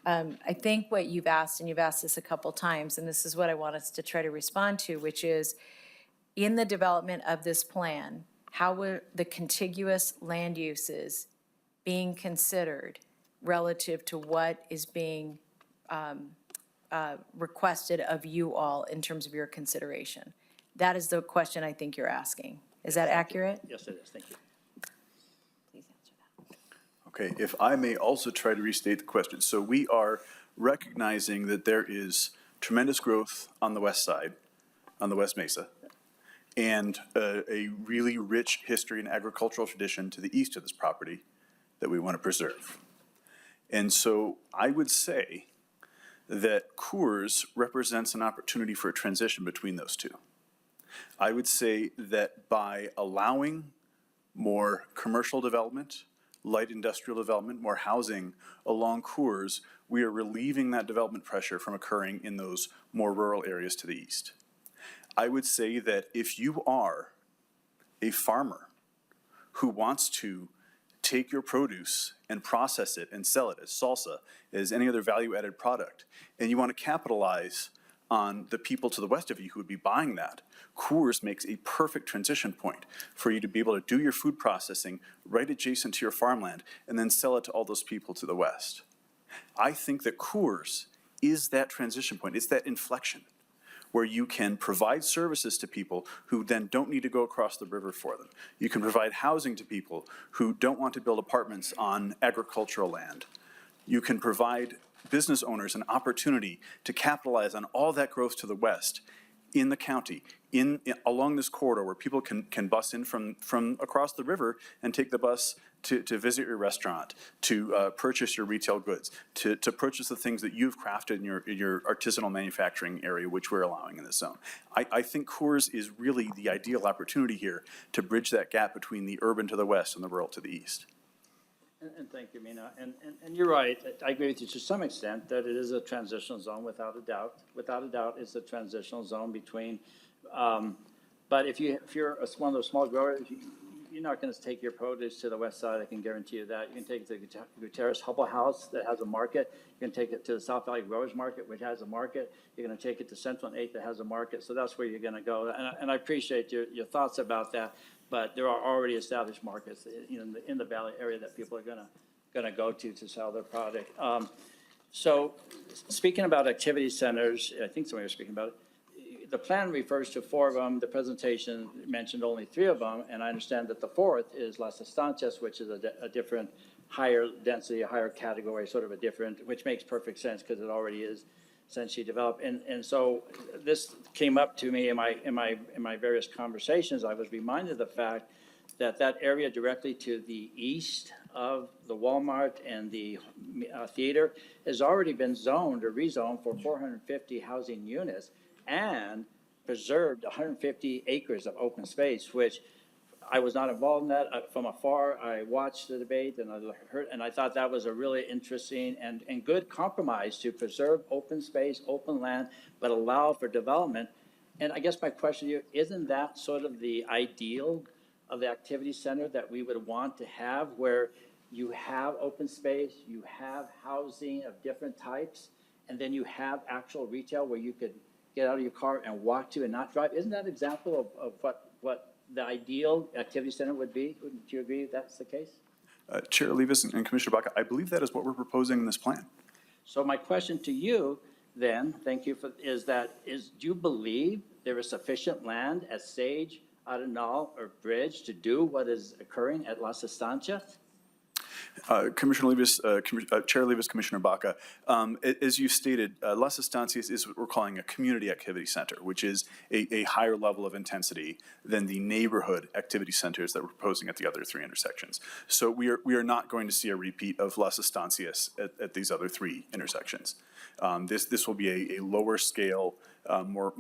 I think what you've asked, and you've asked this a couple times, and this is what I want us to try to respond to, which is, in the development of this plan, how were the contiguous land uses being considered relative to what is being requested of you all in terms of your consideration? That is the question I think you're asking. Is that accurate? Yes, it is. Thank you. Please answer that. Okay, if I may also try to restate the question. So we are recognizing that there is tremendous growth on the west side, on the West Mesa, and a really rich history and agricultural tradition to the east of this property that we want to preserve. And so I would say that Coors represents an opportunity for a transition between those two. I would say that by allowing more commercial development, light industrial development, more housing along Coors, we are relieving that development pressure from occurring in those more rural areas to the east. I would say that if you are a farmer who wants to take your produce and process it and sell it as salsa, as any other value-added product, and you want to capitalize on the people to the west of you who would be buying that, Coors makes a perfect transition point for you to be able to do your food processing right adjacent to your farmland and then sell it to all those people to the west. I think that Coors is that transition point. It's that inflection where you can provide services to people who then don't need to go across the river for them. You can provide housing to people who don't want to build apartments on agricultural land. You can provide business owners an opportunity to capitalize on all that growth to the west in the county, along this corridor where people can bus in from across the river and take the bus to visit your restaurant, to purchase your retail goods, to purchase the things that you've crafted in your artisanal manufacturing area, which we're allowing in this zone. I think Coors is really the ideal opportunity here to bridge that gap between the urban to the west and the rural to the east. And thank you, Mina. And you're right. I agree with you to some extent that it is a transitional zone, without a doubt. Without a doubt, it's a transitional zone between, but if you're one of those small growers, you're not going to take your produce to the west side. I can guarantee you that. You can take it to Gutierrez Hubble House that has a market. You can take it to the South Valley Growers Market, which has a market. You're going to take it to Central and 8th that has a market. So that's where you're going to go. And I appreciate your thoughts about that. But there are already established markets in the Valley area that people are going to go to sell their product. So speaking about activity centers, I think somebody was speaking about it. The plan refers to 4 of them. The presentation mentioned only 3 of them, and I understand that the 4th is Las Estancias, which is a different, higher density, a higher category, sort of a different, which makes perfect sense because it already is essentially developed. And so this came up to me in my various conversations. I was reminded of the fact that that area directly to the east of the Walmart and the theater has already been zoned or rezoned for 450 housing units, and preserved 150 acres of open space, which I was not involved in that. From afar, I watched the debate and I heard, and I thought that was a really interesting and good compromise to preserve open space, open land, but allow for development. And I guess my question to you, isn't that sort of the ideal of the activity center that we would want to have, where you have open space, you have housing of different types, and then you have actual retail where you could get out of your car and walk to and not drive? Isn't that an example of what the ideal activity center would be? Wouldn't you agree that's the case? Chair Olivas and Commissioner Baca, I believe that is what we're proposing in this plan. So my question to you then, thank you for, do you believe there is sufficient land at Sage, Arenal, or Bridge to do what is occurring at Las Estancias? Commissioner Olivas, Chair Olivas, Commissioner Baca, as you stated, Las Estancias is what we're calling a community activity center, which is a higher level of intensity than the neighborhood activity centers that we're proposing at the other 3 intersections. So we are not going to see a repeat of Las Estancias at these other 3 intersections. This will be a lower scale, more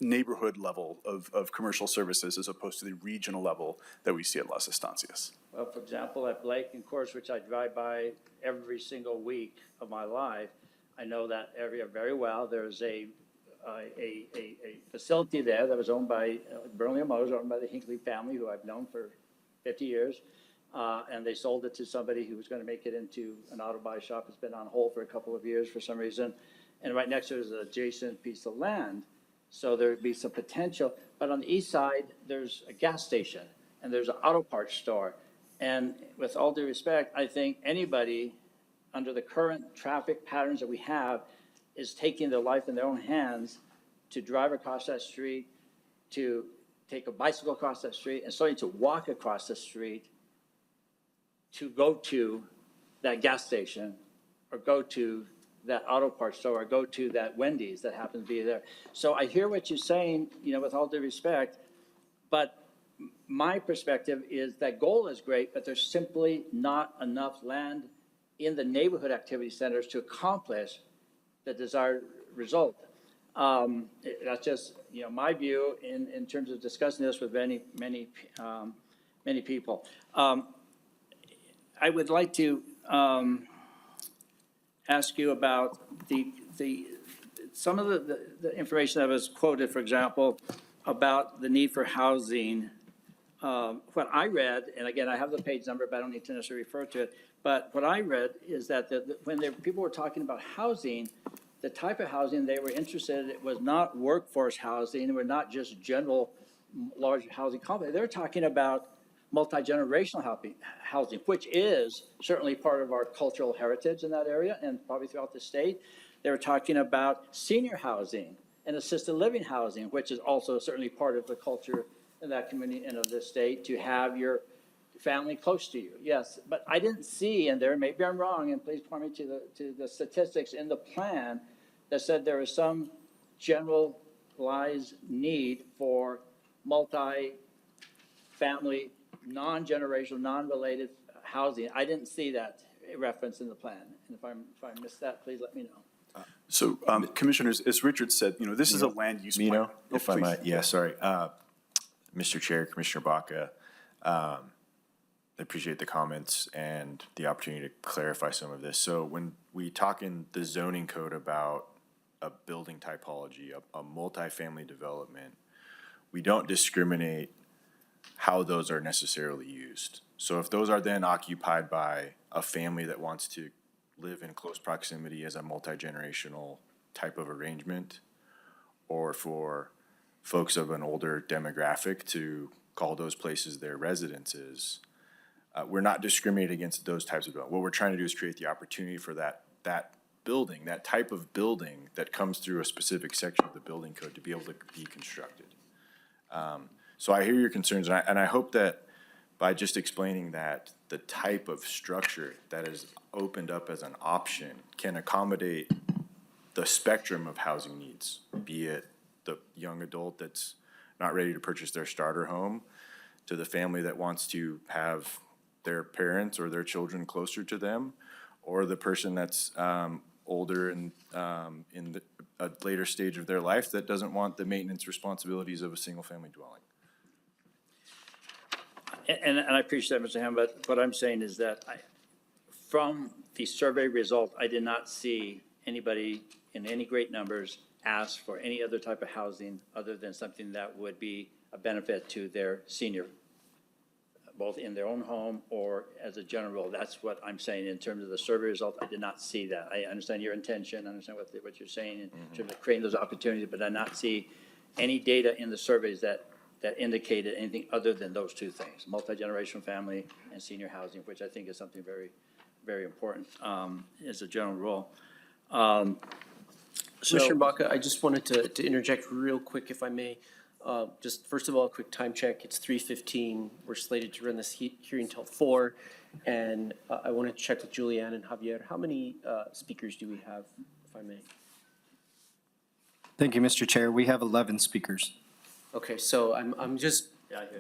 neighborhood level of commercial services as opposed to the regional level that we see at Las Estancias. Well, for example, at Blake and Course, which I drive by every single week of my life, I know that area very well. There's a facility there that was owned by Bernalillo Motors, owned by the Hinckley family, who I've known for 50 years. And they sold it to somebody who was going to make it into an auto body shop. It's been on hold for a couple of years for some reason. And right next to it is an adjacent piece of land. So there'd be some potential. But on the east side, there's a gas station and there's an auto parts store. And with all due respect, I think anybody under the current traffic patterns that we have is taking their life in their own hands to drive across that street, to take a bicycle across that street, and starting to walk across the street to go to that gas station or go to that auto parts store or go to that Wendy's that happens to be there. So I hear what you're saying, with all due respect, but my perspective is that goal is great, but there's simply not enough land in the neighborhood activity centers to accomplish the desired result. That's just, my view in terms of discussing this with many people. I would like to ask you about some of the information that was quoted, for example, about the need for housing. What I read, and again, I have the page number, but I don't need to necessarily refer to it, but what I read is that when people were talking about housing, the type of housing they were interested in, it was not workforce housing, it was not just general large housing complex. They were talking about multi-generational housing, which is certainly part of our cultural heritage in that area and probably throughout the state. They were talking about senior housing and assisted living housing, which is also certainly part of the culture in that community and of this state, to have your family close to you. Yes, but I didn't see in there, maybe I'm wrong, and please point me to the statistics in the plan that said there is some generalized need for multi-family, non-generational, non-related housing. I didn't see that reference in the plan. And if I missed that, please let me know. So, Commissioners, as Richard said, this is a land use plan. Mino, if I please. might, yeah, sorry. Mr. Chair, Commissioner Baca, appreciate the comments and the opportunity to clarify some of this. So when we talk in the zoning code about a building typology, a multifamily development, we don't discriminate how those are necessarily used. So if those are then occupied by a family that wants to live in close proximity as a multi-generational type of arrangement, or for folks of an older demographic to call those places their residences, we're not discriminating against those types of buildings. What we're trying to do is create the opportunity for that building, that type of building that comes through a specific section of the building code to be able to be constructed. So I hear your concerns, and I hope that by just explaining that the type of structure that is opened up as an option can accommodate the spectrum of housing needs, be it the young adult that's not ready to purchase their starter home, to the family that wants to have their parents or their children closer to them, or the person that's older and in a later stage of their life that doesn't want the maintenance responsibilities of a single-family dwelling. And I appreciate that, Mr. Ham, but what I'm saying is that from the survey result, I did not see anybody in any great numbers ask for any other type of housing other than something that would be a benefit to their senior, both in their own home or as a general rule. That's what I'm saying in terms of the survey result. I did not see that. I understand your intention, I understand what you're saying in terms of creating those opportunities, but I did not see any data in the surveys that indicated anything other than those two things, multi-generational family and senior housing, which I think is something very, very important as a general rule. Commissioner Baca, I just wanted to interject real quick, if I may. Just first of all, a quick time check. It's 3:15. We're slated to run this hearing till 4. And I want to check with Julianne and Javier. How many speakers do we have, if I may? Thank you, Mr. Chair. We have 11 speakers. Okay, so I'm just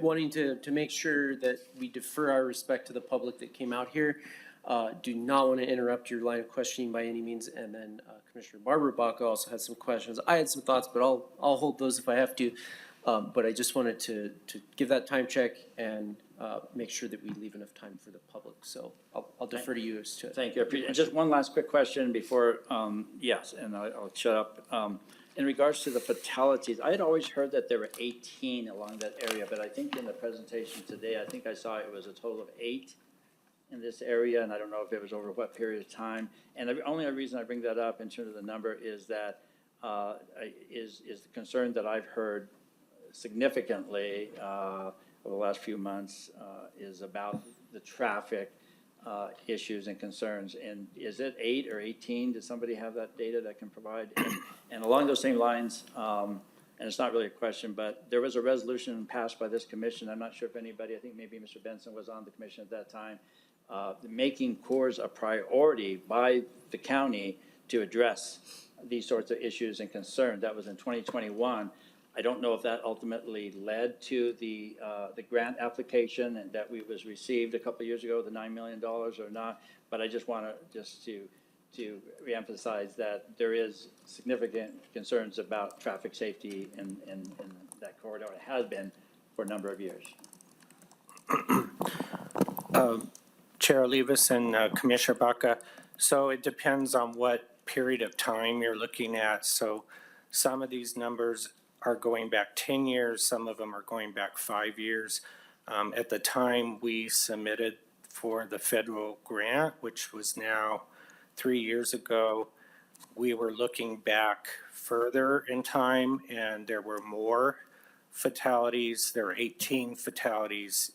wanting to make sure that we defer our respect to the public that came out here. Do not want to interrupt your line of questioning by any means. And then Commissioner Barbara Baca also had some questions. I had some thoughts, but I'll hold those if I have to. But I just wanted to give that time check and make sure that we leave enough time for the public. So I'll defer to you as to. Thank you. And just one last quick question before, yes, and I'll shut up. In regards to the fatalities, I had always heard that there were 18 along that area, but I think in the presentation today, I think I saw it was a total of 8 in this area, and I don't know if it was over what period of time. And the only reason I bring that up in terms of the number is that is the concern that I've heard significantly over the last few months is about the traffic issues and concerns. And is it 8 or 18? Does somebody have that data that can provide? And along those same lines, and it's not really a question, but there was a resolution passed by this commission. I'm not sure if anybody, I think maybe Mr. Benson was on the commission at that time, making CORS a priority by the county to address these sorts of issues and concerns. That was in 2021. I don't know if that ultimately led to the grant application and that was received a couple of years ago, the $9 million or not. But I just want to reemphasize that there is significant concerns about traffic safety in that corridor. It has been for a number of years. Chair Olivas and Commissioner Baca, so it depends on what period of time you're looking at. So some of these numbers are going back 10 years, some of them are going back 5 years. At the time we submitted for the federal grant, which was now 3 years ago, we were looking back further in time and there were more fatalities. There were 18 fatalities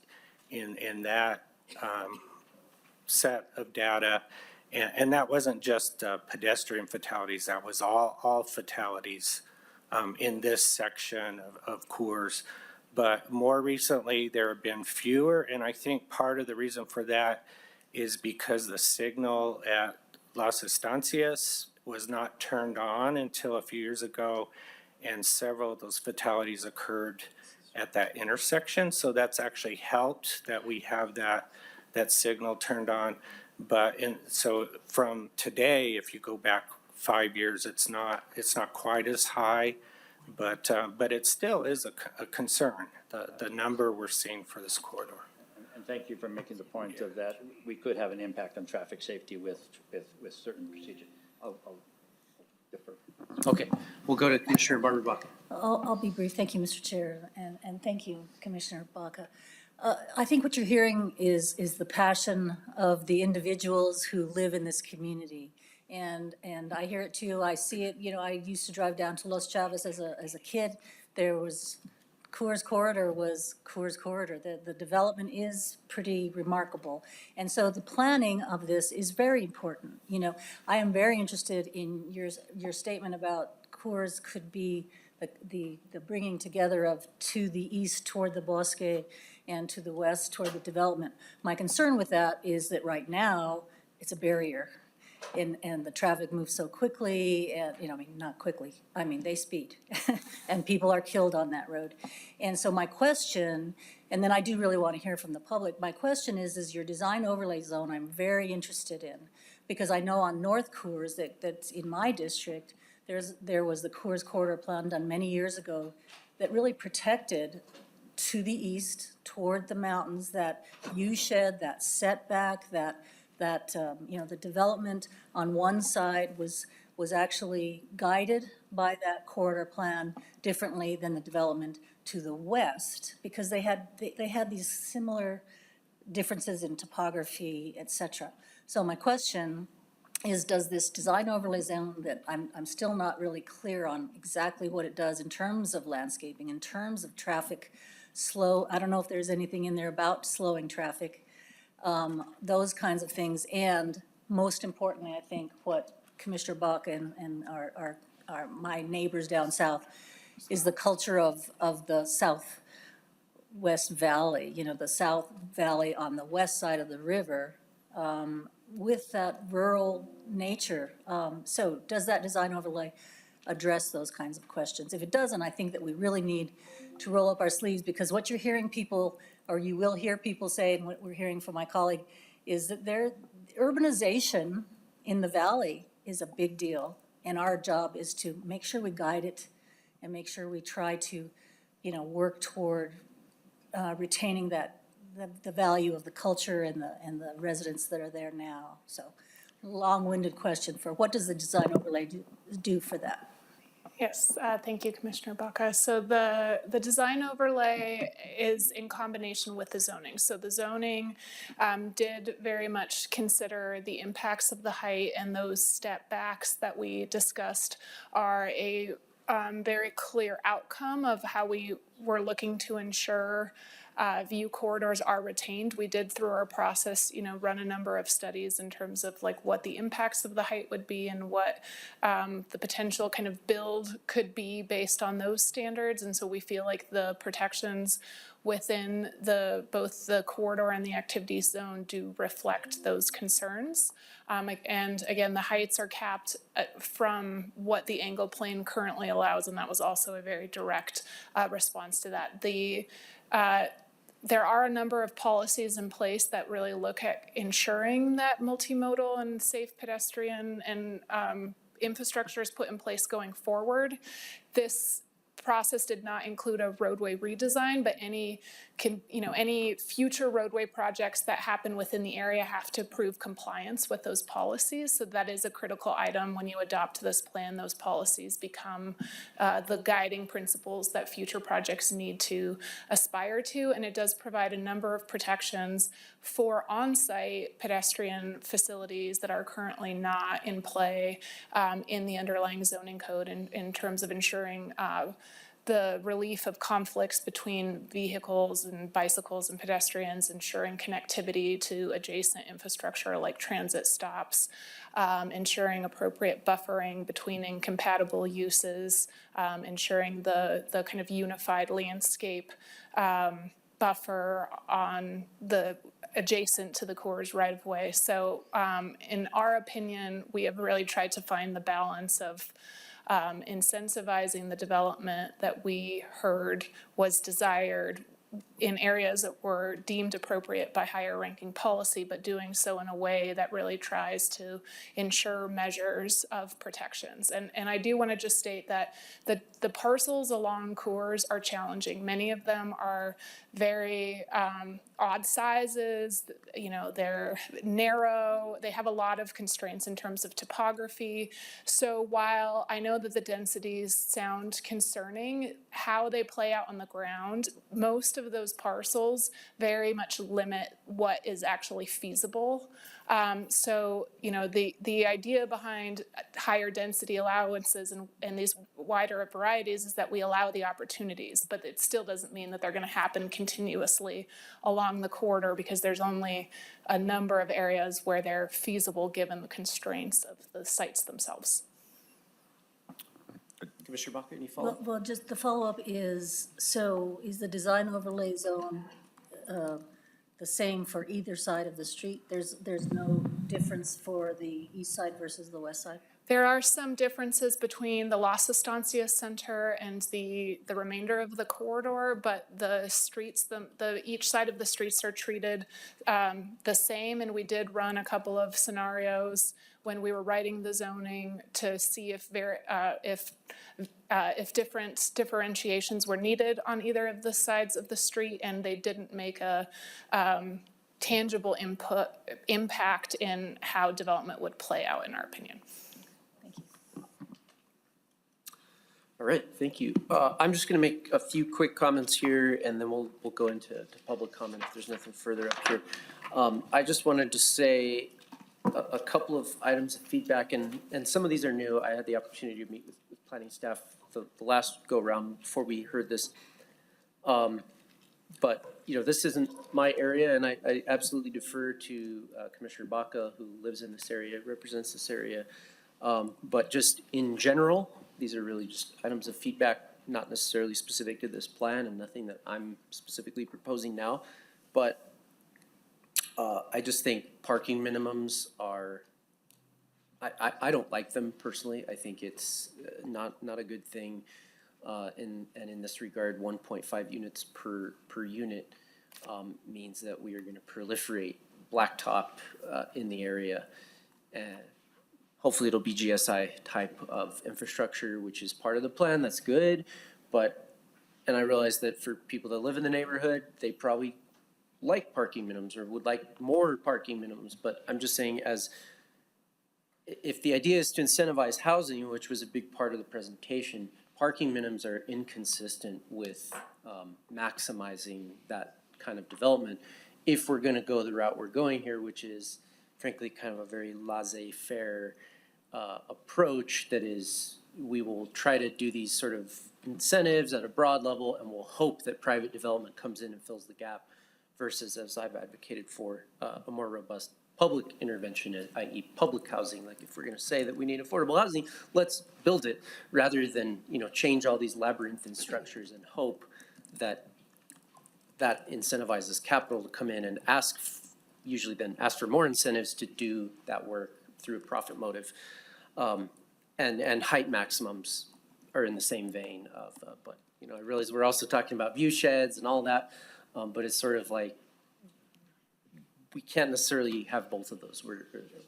in that set of data. And that wasn't just pedestrian fatalities, that was all fatalities in this section of CORS. But more recently, there have been fewer, and I think part of the reason for that is because the signal at Las Estancias was not turned on until a few years ago, and several of those fatalities occurred at that intersection. So that's actually helped that we have that signal turned on. But so from today, if you go back 5 years, it's not quite as high, but it still is a concern, the number we're seeing for this corridor. And thank you for making the point of that. We could have an impact on traffic safety with certain procedures. I'll defer. Okay, we'll go to Commissioner Barbara. I'll be brief. Thank you, Mr. Chair, and thank you, Commissioner Baca. I think what you're hearing is the passion of the individuals who live in this community. And I hear it too. I see it. You know, I used to drive down to Los Chavez as a kid. There was Coors Corridor was Coors Corridor. The development is pretty remarkable. And so the planning of this is very important. You know, I am very interested in your statement about Coors could be the bringing together of to the east toward the Bosque and to the west toward the development. My concern with that is that right now it's a barrier. And the traffic moves so quickly, and, you know, I mean, not quickly, I mean, they speed, and people are killed on that road. And so my question, and then I do really want to hear from the public, my question is your design overlay zone I'm very interested in, because I know on North Coors, that's in my district, there was the Coors Corridor plan done many years ago that really protected to the east toward the mountains, that view shed, that setback, that you know, the development on one side was actually guided by that corridor plan differently than the development to the west, because they had these similar differences in topography, et cetera. So my question is, does this design overlay zone that I'm still not really clear on exactly what it does in terms of landscaping, in terms of traffic slow, I don't know if there's anything in there about slowing traffic, those kinds of things, and most importantly, I think what Commissioner Bach and my neighbors down south is the culture of the Southwest Valley, you know, the South Valley on the west side of the river, with that rural nature. So does that design overlay address those kinds of questions? If it doesn't, I think that we really need to roll up our sleeves, because what you're hearing people, or you will hear people say, and what we're hearing from my colleague, is that urbanization in the valley is a big deal, and our job is to make sure we guide it and make sure we try to, you know, work toward retaining the value of the culture and the residents that are there now. So, long-winded question for what does the design overlay do for that? Yes, thank you, Commissioner Baca. So the design overlay is in combination with the zoning. So the zoning did very much consider the impacts of the height, and those step backs that we discussed are a very clear outcome of how we were looking to ensure view corridors are retained. We did, through our process, you know, run a number of studies in terms of like what the impacts of the height would be and what the potential kind of build could be based on those standards. And so we feel like the protections within both the corridor and the activity zone do reflect those concerns. And again, the heights are capped from what the angle plane currently allows, and that was also a very direct response to that. There are a number of policies in place that really look at ensuring that multimodal and safe pedestrian and infrastructure is put in place going forward. This process did not include a roadway redesign, but any future roadway projects that happen within the area have to prove compliance with those policies. So that is a critical item when you adopt this plan. Those policies become the guiding principles that future projects need to aspire to, and it does provide a number of protections for on-site pedestrian facilities that are currently not in play in the underlying zoning code in terms of ensuring the relief of conflicts between vehicles and bicycles and pedestrians, ensuring connectivity to adjacent infrastructure like transit stops, ensuring appropriate buffering between incompatible uses, ensuring the kind of unified landscape buffer on the adjacent to the Coors right-of-way. So in our opinion, we have really tried to find the balance of incentivizing the development that we heard was desired in areas that were deemed appropriate by higher ranking policy, but doing so in a way that really tries to ensure measures of protections. And I do want to just state that the parcels along Coors are challenging. Many of them are very odd sizes, you know, they're narrow, they have a lot of constraints in terms of topography. So while I know that the densities sound concerning, how they play out on the ground, most of those parcels very much limit what is actually feasible. So, you know, the idea behind higher density allowances and these wider varieties is that we allow the opportunities, but it still doesn't mean that they're going to happen continuously along the corridor, because there's only a number of areas where they're feasible given the constraints of the sites themselves. Commissioner Baca, any follow-up? Well, just the follow-up is, so is the design overlay zone the same for either side of the street? There's no difference for the east side versus the west side? There are some differences between the Las Estancias Center and the remainder of the corridor, but the streets, each side of the streets are treated the same, and we did run a couple of scenarios when we were writing the zoning to see if different differentiations were needed on either of the sides of the street, and they didn't make a tangible impact in how development would play out, in our opinion. All right, thank you. I'm just going to make a few quick comments here, and then we'll go into public comment if there's nothing further up here. I just wanted to say a couple of items of feedback, and some of these are new. I had the opportunity to meet with planning staff the last go-around before we heard this. But, you know, this isn't my area, and I absolutely defer to Commissioner Baca, who lives in this area, represents this area. But just in general, these are really just items of feedback, not necessarily specific to this plan and nothing that I'm specifically proposing now. But I just think parking minimums are, I don't like them personally. I think it's not a good thing. And in this regard, 1.5 units per unit means that we are going to proliferate blacktop in the area. And hopefully it'll be GSI type of infrastructure, which is part of the plan. That's good. And I realize that for people that live in the neighborhood, they probably like parking minimums or would like more parking minimums. But I'm just saying, if the idea is to incentivize housing, which was a big part of the presentation, parking minimums are inconsistent with maximizing that kind of development. If we're going to go the route we're going here, which is frankly kind of a very laissez-faire approach, that is, we will try to do these sort of incentives at a broad level, and we'll hope that private development comes in and fills the gap, versus, as I've advocated for, a more robust public intervention, i.e. public housing. Like, if we're going to say that we need affordable housing, let's build it, rather than, you know, change all these labyrinthine structures and hope that that incentivizes capital to come in and usually then ask for more incentives to do that work through a profit motive. And height maximums are in the same vein of, but, you know, I realize we're also talking about view sheds and all that, but it's sort of like, we can't necessarily have both of those,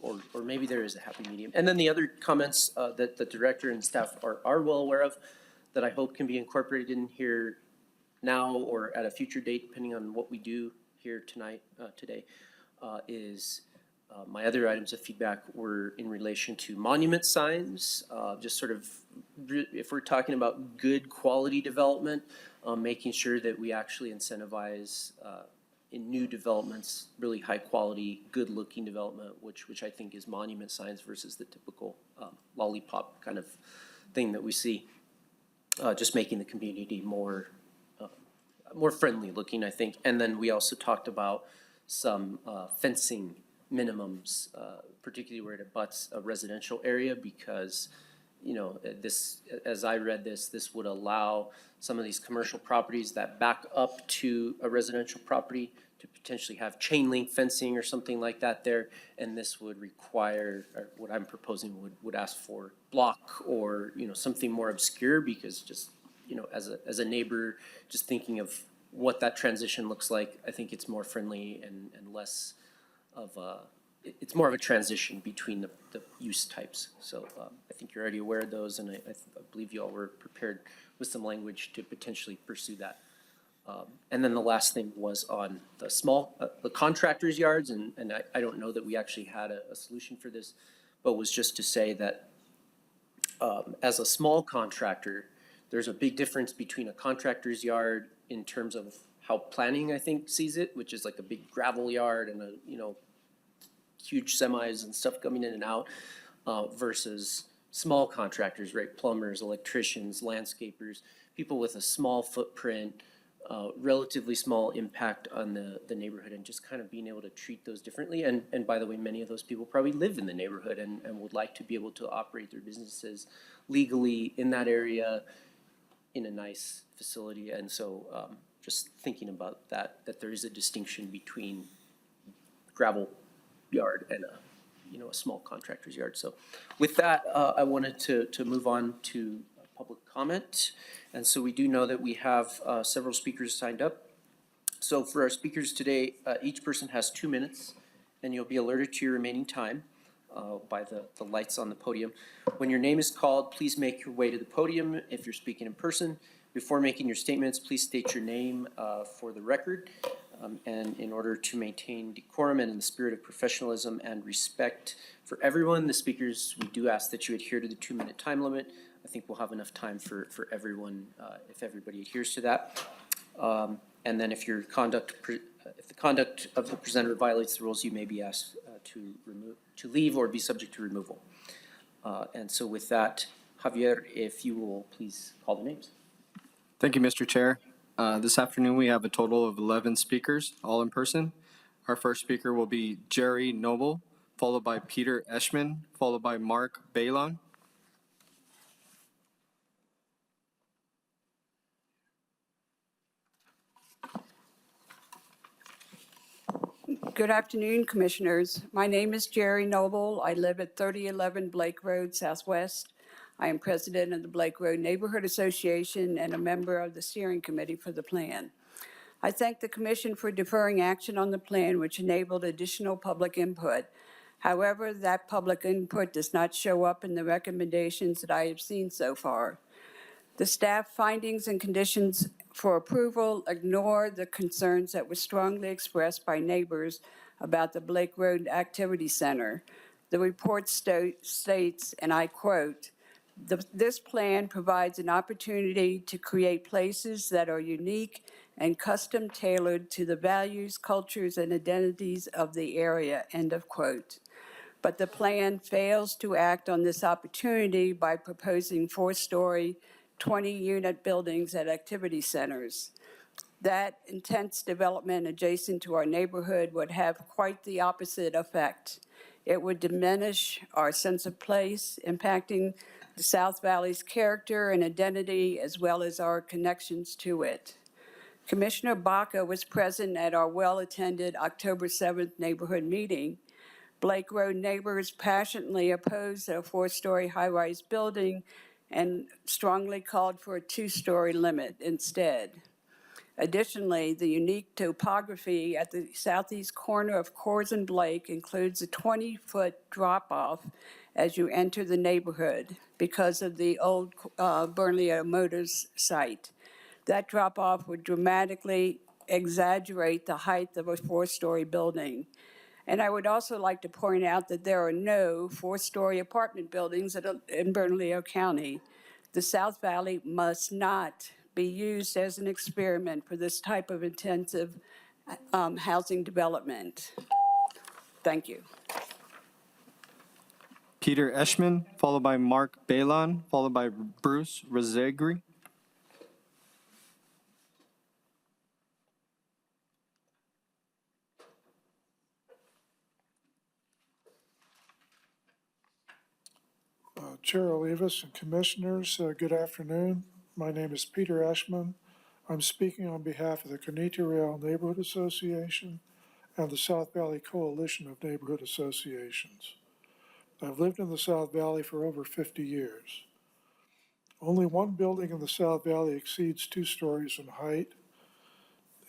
or maybe there is a happy medium. And then the other comments that the director and staff are well aware of, that I hope can be incorporated in here now or at a future date, depending on what we do here today, is my other items of feedback were in relation to monument signs, just sort of, if we're talking about good quality development, making sure that we actually incentivize in new developments, really high quality, good looking development, which I think is monument signs versus the typical lollipop kind of thing that we see. Just making the community more friendly looking, I think. And then we also talked about some fencing minimums, particularly where it abuts a residential area, because, you know, this, as I read this would allow some of these commercial properties that back up to a residential property to potentially have chain link fencing or something like that there. And this would require, or what I'm proposing would ask for block, or, you know, something more obscure, because just, you know, as a neighbor, just thinking of what that transition looks like. I think it's more friendly and less of a, it's more of a transition between the use types. So I think you're already aware of those, and I believe you all were prepared with some language to potentially pursue that. And then the last thing was on the the contractors' yards, and I don't know that we actually had a solution for this, but was just to say that as a small contractor, there's a big difference between a contractor's yard in terms of how planning, I think, sees it, which is like a big gravel yard and huge semis and stuff coming in and out, versus small contractors, right? Plumbers, electricians, landscapers, people with a small footprint, relatively small impact on the neighborhood, and just kind of being able to treat those differently. And by the way, many of those people probably live in the neighborhood and would like to be able to operate their businesses legally in that area in a nice facility. And so just thinking about that there is a distinction between gravel yard and a small contractor's yard. So with that, I wanted to move on to public comment. And so we do know that we have several speakers signed up. So for our speakers today, each person has 2 minutes, and you'll be alerted to your remaining time by the lights on the podium. When your name is called, please make your way to the podium if you're speaking in person. Before making your statements, please state your name for the record. And in order to maintain decorum and in the spirit of professionalism and respect for everyone, the speakers, we do ask that you adhere to the 2-minute time limit. I think we'll have enough time for everyone if everybody adheres to that. And then if the conduct of the presenter violates the rules, you may be asked to leave or be subject to removal. And so with that, Javier, if you will please call the names. Thank you, Mr. Chair. This afternoon, we have a total of 11 speakers, all in person. Our first speaker will be Jerry Noble, followed by Peter Eschman, followed by Mark Balon. Good afternoon, Commissioners. My name is Jerry Noble. I live at 3011 Blake Road, Southwest. I am president of the Blake Road Neighborhood Association and a member of the steering committee for the plan. I thank the Commission for deferring action on the plan, which enabled additional public input. However, that public input does not show up in the recommendations that I have seen so far. The staff findings and conditions for approval ignore the concerns that were strongly expressed by neighbors about the Blake Road Activity Center. The report states, and I quote, "This plan provides an opportunity to create places that are unique and custom tailored to the values, cultures, and identities of the area," end of quote. But the plan fails to act on this opportunity by proposing 4-story, 20-unit buildings at activity centers. That intense development adjacent to our neighborhood would have quite the opposite effect. It would diminish our sense of place, impacting the South Valley's character and identity, as well as our connections to it. Commissioner Baca was present at our well-attended October 7th neighborhood meeting. Blake Road neighbors passionately opposed a 4-story high-rise building and strongly called for a 2-story limit instead. Additionally, the unique topography at the southeast corner of Coors and Blake includes a 20-foot drop-off as you enter the neighborhood because of the old Bernalillo Motors site. That drop-off would dramatically exaggerate the height of a 4-story building. And I would also like to point out that there are no 4-story apartment buildings in Bernalillo County. The South Valley must not be used as an experiment for this type of intensive housing development. Thank you. Peter Eschman, followed by Mark Balon, followed by Bruce Rezegri. Chair Olivas and Commissioners, good afternoon. My name is Peter Eschman. I'm speaking on behalf of the Canita Real Neighborhood Association and the South Valley Coalition of Neighborhood Associations. I've lived in the South Valley for over 50 years. Only one building in the South Valley exceeds 2 stories in height.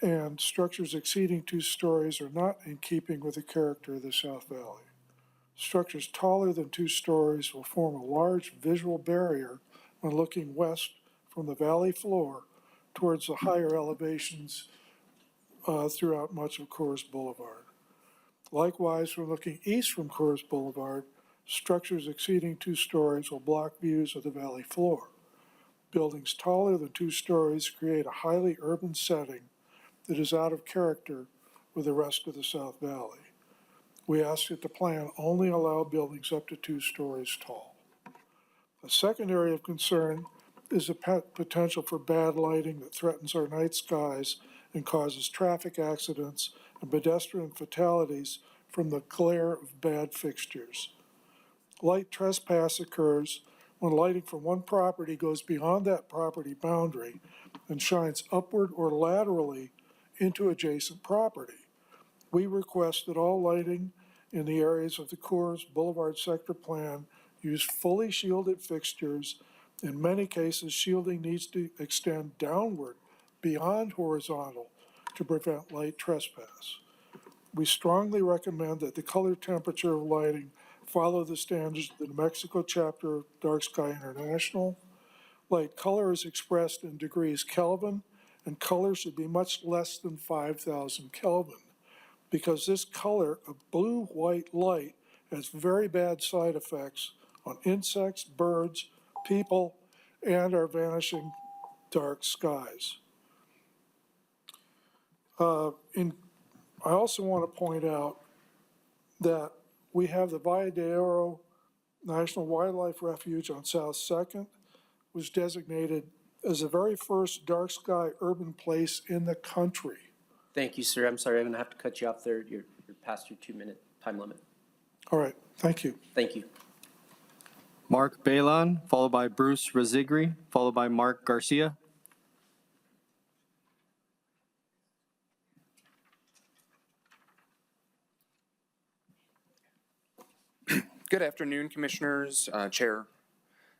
and structures exceeding 2 stories are not in keeping with the character of the South Valley. Structures taller than 2 stories will form a large visual barrier when looking west from the valley floor towards the higher elevations throughout much of Coors Boulevard. Likewise, when looking east from Coors Boulevard, structures exceeding 2 stories will block views of the valley floor. Buildings taller than 2 stories create a highly urban setting that is out of character with the rest of the South Valley. We ask that the plan only allow buildings up to 2 stories tall. A second area of concern is the potential for bad lighting that threatens our night skies and causes traffic accidents and pedestrian fatalities from the glare of bad fixtures. Light trespass occurs when lighting from one property goes beyond that property boundary and shines upward or laterally into adjacent property. We request that all lighting in the areas of the Coors Boulevard sector plan use fully shielded fixtures. In many cases, shielding needs to extend downward beyond horizontal to prevent light trespass. We strongly recommend that the color temperature of lighting follow the standards of the New Mexico chapter of Dark Sky International. Light color is expressed in degrees Kelvin, and color should be much less than 5,000 Kelvin, because this color of blue-white light has very bad side effects on insects, birds, people, and our vanishing dark skies. I also want to point out that we have the Valle de Oro National Wildlife Refuge on South 2nd, was designated as the very first dark sky urban place in the country. Thank you, sir. I'm sorry, I'm gonna have to cut you off there. You're past your 2-minute time limit. All right, thank you. Thank you. Mark Balon, followed by Bruce Razigri, followed by Mark Garcia. Good afternoon, Commissioners, Chair.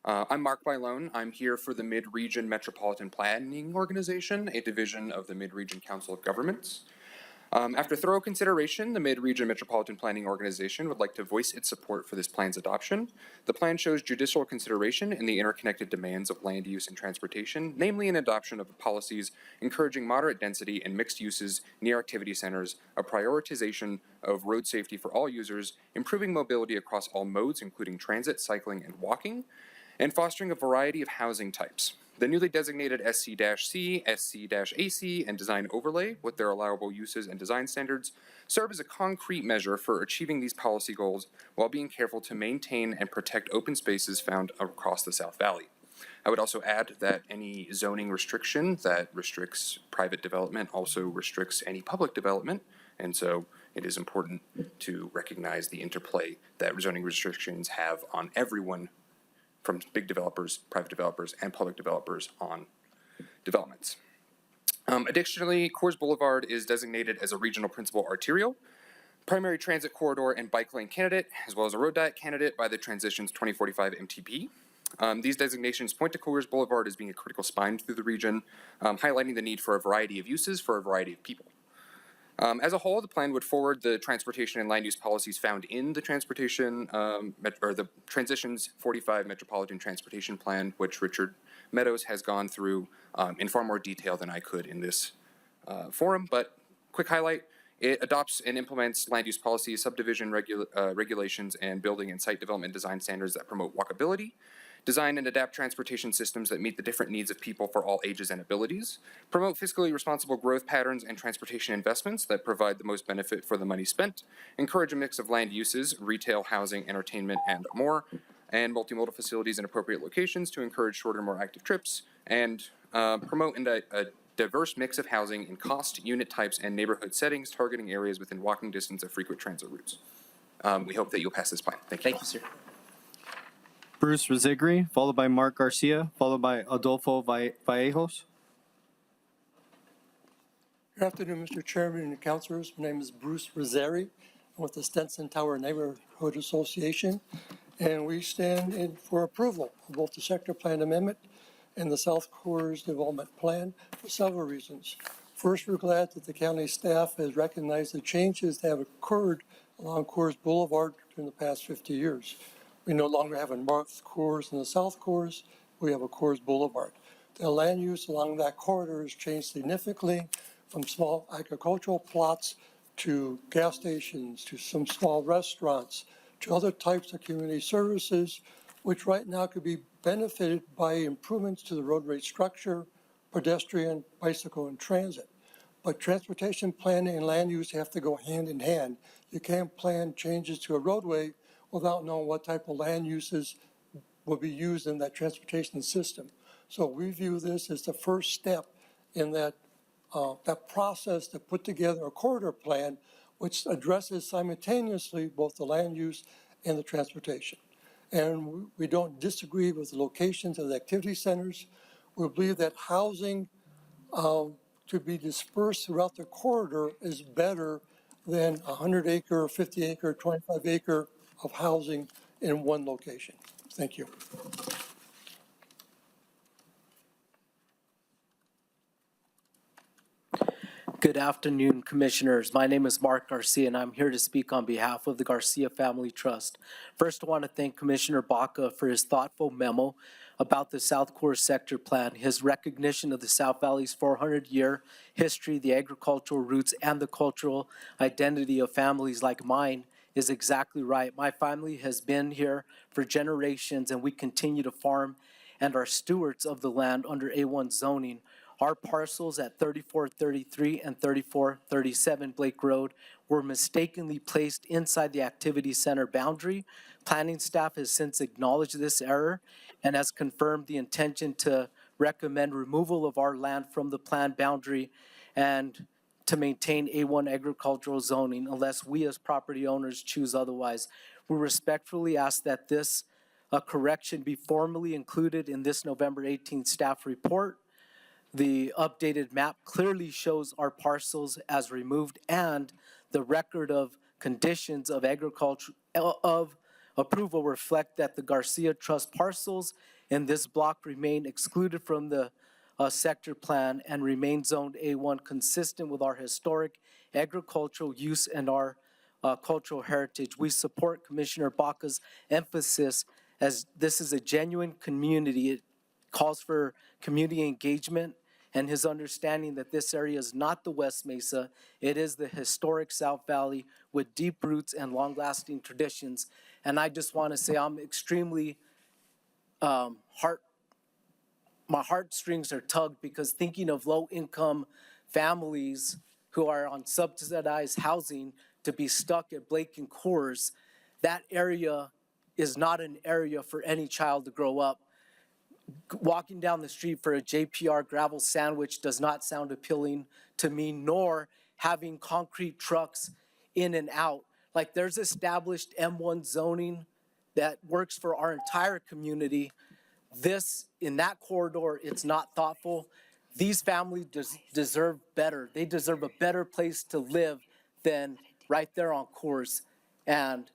I'm Mark Bailone. I'm here for the Mid-Region Metropolitan Planning Organization, a division of the Mid-Region Council of Governments. After thorough consideration, the Mid-Region Metropolitan Planning Organization would like to voice its support for this plan's adoption. The plan shows judicial consideration in the interconnected demands of land use and transportation, namely an adoption of policies encouraging moderate density and mixed uses near activity centers, a prioritization of road safety for all users, improving mobility across all modes, including transit, cycling, and walking, and fostering a variety of housing types. The newly designated SC-C, SC-AC, and design overlay, with their allowable uses and design standards, serve as a concrete measure for achieving these policy goals while being careful to maintain and protect open spaces found across the South Valley. I would also add that any zoning restriction that restricts private development also restricts any public development, and so it is important to recognize the interplay that zoning restrictions have on everyone, from big developers, private developers, and public developers on developments. Additionally, Coors Boulevard is designated as a regional principal arterial, primary transit corridor, and bike lane candidate, as well as a road diet candidate by the Transitions 2045 MTP. These designations point to Coors Boulevard as being a critical spine through the region, highlighting the need for a variety of uses for a variety of people. As a whole, the plan would forward the transportation and land use policies found in the the Transitions 45 Metropolitan Transportation Plan, which Richard Meadows has gone through in far more detail than I could in this forum. But quick highlight, it adopts and implements land use policies, subdivision regulations, and building and site development design standards that promote walkability, design and adapt transportation systems that meet the different needs of people for all ages and abilities, promote fiscally responsible growth patterns and transportation investments that provide the most benefit for the money spent, encourage a mix of land uses, retail, housing, entertainment, and more, and multimodal facilities in appropriate locations to encourage shorter, more active trips, and promote a diverse mix of housing in cost, unit types, and neighborhood settings, targeting areas within walking distance of frequent transit routes. We hope that you'll pass this plan. Thank you. Thank you, sir. Bruce Razigri, followed by Mark Garcia, followed by Adolfo Vallejos. Good afternoon, Mr. Chairman and Councilors. My name is Bruce Razigri. I'm with the Stenson Tower Neighborhood Association, and we stand in for approval of both the sector plan amendment and the South Coors Development Plan for several reasons. First, we're glad that the county staff has recognized the changes that have occurred along Coors Boulevard during the past 50 years. We no longer have a North Coors and a South Coors, we have a Coors Boulevard. The land use along that corridor has changed significantly from small agricultural plots to gas stations, to some small restaurants, to other types of community services, which right now could be benefited by improvements to the roadway structure, pedestrian, bicycle, and transit. But transportation planning and land use have to go hand in hand. You can't plan changes to a roadway without knowing what type of land uses will be used in that transportation system. So we view this as the first step in that process to put together a corridor plan which addresses simultaneously both the land use and the transportation. And we don't disagree with the locations of the activity centers. We believe that housing to be dispersed throughout the corridor is better than 100 acre, 50 acre, 25 acre of housing in one location. Thank you. Good afternoon, Commissioners. My name is Mark Garcia, and I'm here to speak on behalf of the Garcia Family Trust. First, I want to thank Commissioner Baca for his thoughtful memo about the South Coors Sector Plan. His recognition of the South Valley's 400-year history, the agricultural roots, and the cultural identity of families like mine is exactly right. My family has been here for generations, and we continue to farm and are stewards of the land under A1 zoning. Our parcels at 3433 and 3437 Blake Road were mistakenly placed inside the activity center boundary. Planning staff has since acknowledged this error and has confirmed the intention to recommend removal of our land from the planned boundary and to maintain A1 agricultural zoning unless we as property owners choose otherwise. We respectfully ask that this correction be formally included in this November 18th staff report. The updated map clearly shows our parcels as removed, and the record of conditions of agriculture of approval reflect that the Garcia Trust parcels in this block remain excluded from the sector plan and remain zoned A1, consistent with our historic agricultural use and our cultural heritage. We support Commissioner Baca's emphasis as this is a genuine community. It calls for community engagement and his understanding that this area is not the West Mesa, it is the historic South Valley with deep roots and long-lasting traditions. And I just want to say I'm extremely my heartstrings are tugged because thinking of low-income families who are on subsidized housing to be stuck at Blake and Coors, that area is not an area for any child to grow up. Walking down the street for a JPR gravel sandwich does not sound appealing to me, nor having concrete trucks in and out. Like there's established M1 zoning that works for our entire community. This, in that corridor, it's not thoughtful. These families deserve better. They deserve a better place to live than right there on Coors. And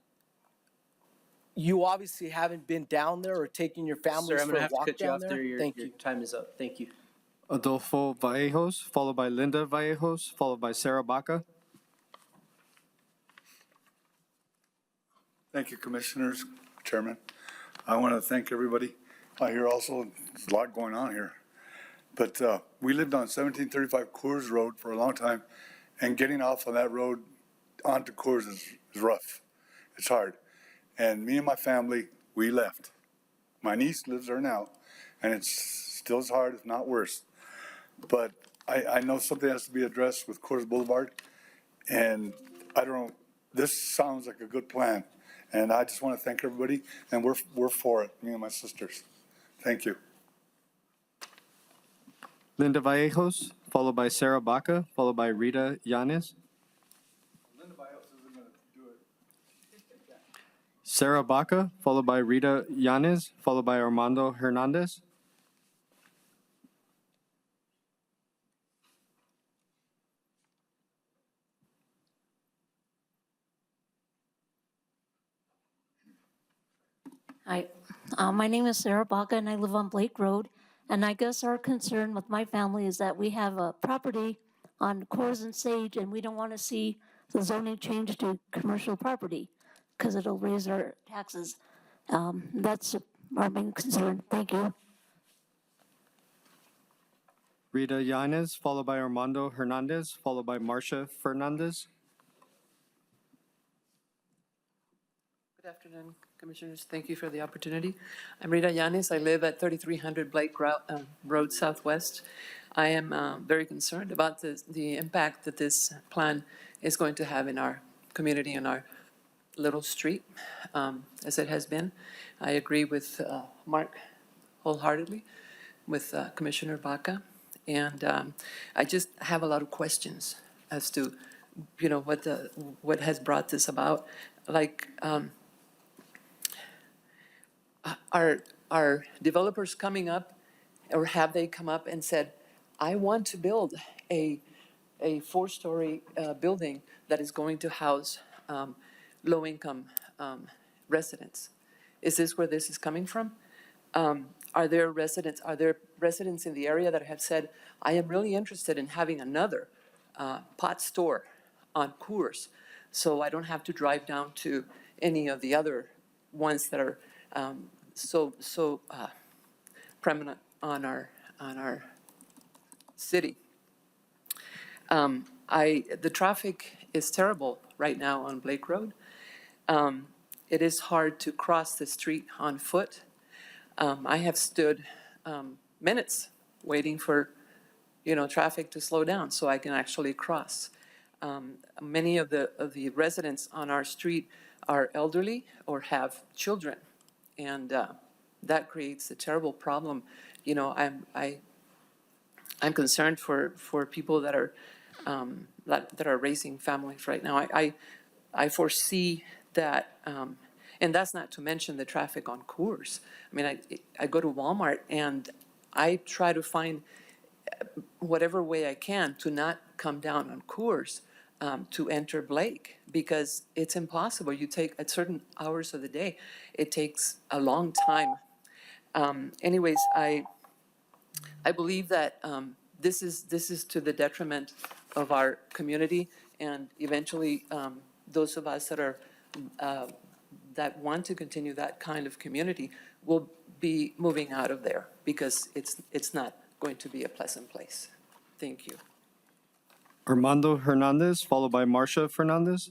you obviously haven't been down there or taking your families Sir, I'm for going to a have to walk cut you down off there. there. Your Thank you. time is up. Thank you. Adolfo Vallejos, followed by Linda Vallejos, followed by Sarah Baca. Thank you, Commissioners, Chairman. I want to thank everybody. I hear also there's a lot going on here. But we lived on 1735 Coors Road for a long time, and getting off on that road onto Coors is rough. It's hard. And me and my family, we left. My niece lives there now, and it's still as hard, if not worse. But I know something has to be addressed with Coors Boulevard, and I don't know, this sounds like a good plan. And I just want to thank everybody, and we're for it, me and my sisters. Thank you. Linda Vallejos, followed by Sarah Baca, followed by Rita Yanes. Sarah Baca, followed by Rita Yanes, followed by Armando Hernandez. Hi, my name is Sarah Baca and I live on Blake Road. And I guess our concern with my family is that we have a property on Coors and Sage, and we don't want to see the zoning change to commercial property because it'll raise our taxes. That's our main concern. Thank you. Rita Yanez, followed by Armando Hernandez, followed by Marcia Fernandez. Good afternoon, Commissioners. Thank you for the opportunity. I'm Rita Yanez. I live at 3300 Blake Road Southwest. I am very concerned about the impact that this plan is going to have in our community and our little street, as it has been. I agree with Mark wholeheartedly, with Commissioner Baca. And I just have a lot of questions as to, what has brought this about. Like, are developers coming up, or have they come up and said, I want to build a 4-story building that is going to house low-income residents? Is this where this is coming from? Are there residents in the area that have said, I am really interested in having another pot store on Coors, so I don't have to drive down to any of the other ones that are so prominent on our city? The traffic is terrible right now on Blake Road. It is hard to cross the street on foot. I have stood minutes waiting for, traffic to slow down so I can actually cross. Many of the residents on our street are elderly or have children, and that creates a terrible problem. I'm concerned for people that are raising families right now. I foresee that. And that's not to mention the traffic on Coors. I mean, I go to Walmart and I try to find whatever way I can to not come down on Coors to enter Blake, because it's impossible. You take at certain hours of the day, it takes a long time. Anyways, I believe that this is to the detriment of our community, and eventually those of us that are that want to continue that kind of community will be moving out of there, because it's not going to be a pleasant place. Thank you. Armando Hernandez, followed by Marcia Fernandez.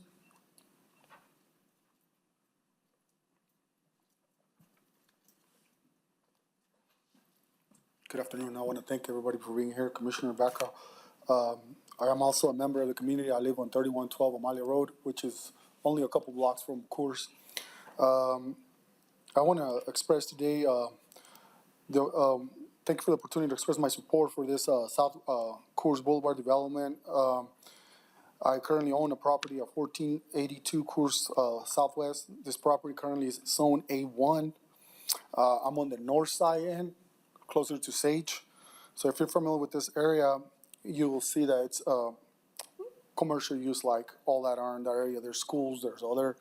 Good afternoon. I want to thank everybody for being here. Commissioner Baca. I am also a member of the community. I live on 3112 Amalia Road, which is only a couple blocks from Coors. I want to express today, thank you for the opportunity to express my support for this South Coors Boulevard development. I currently own a property of 1482 Coors Southwest. This property currently is zone A1. I'm on the north side end, closer to Sage. So if you're familiar with this area, you will see that it's commercial use like all that are in that area. There's schools, there's other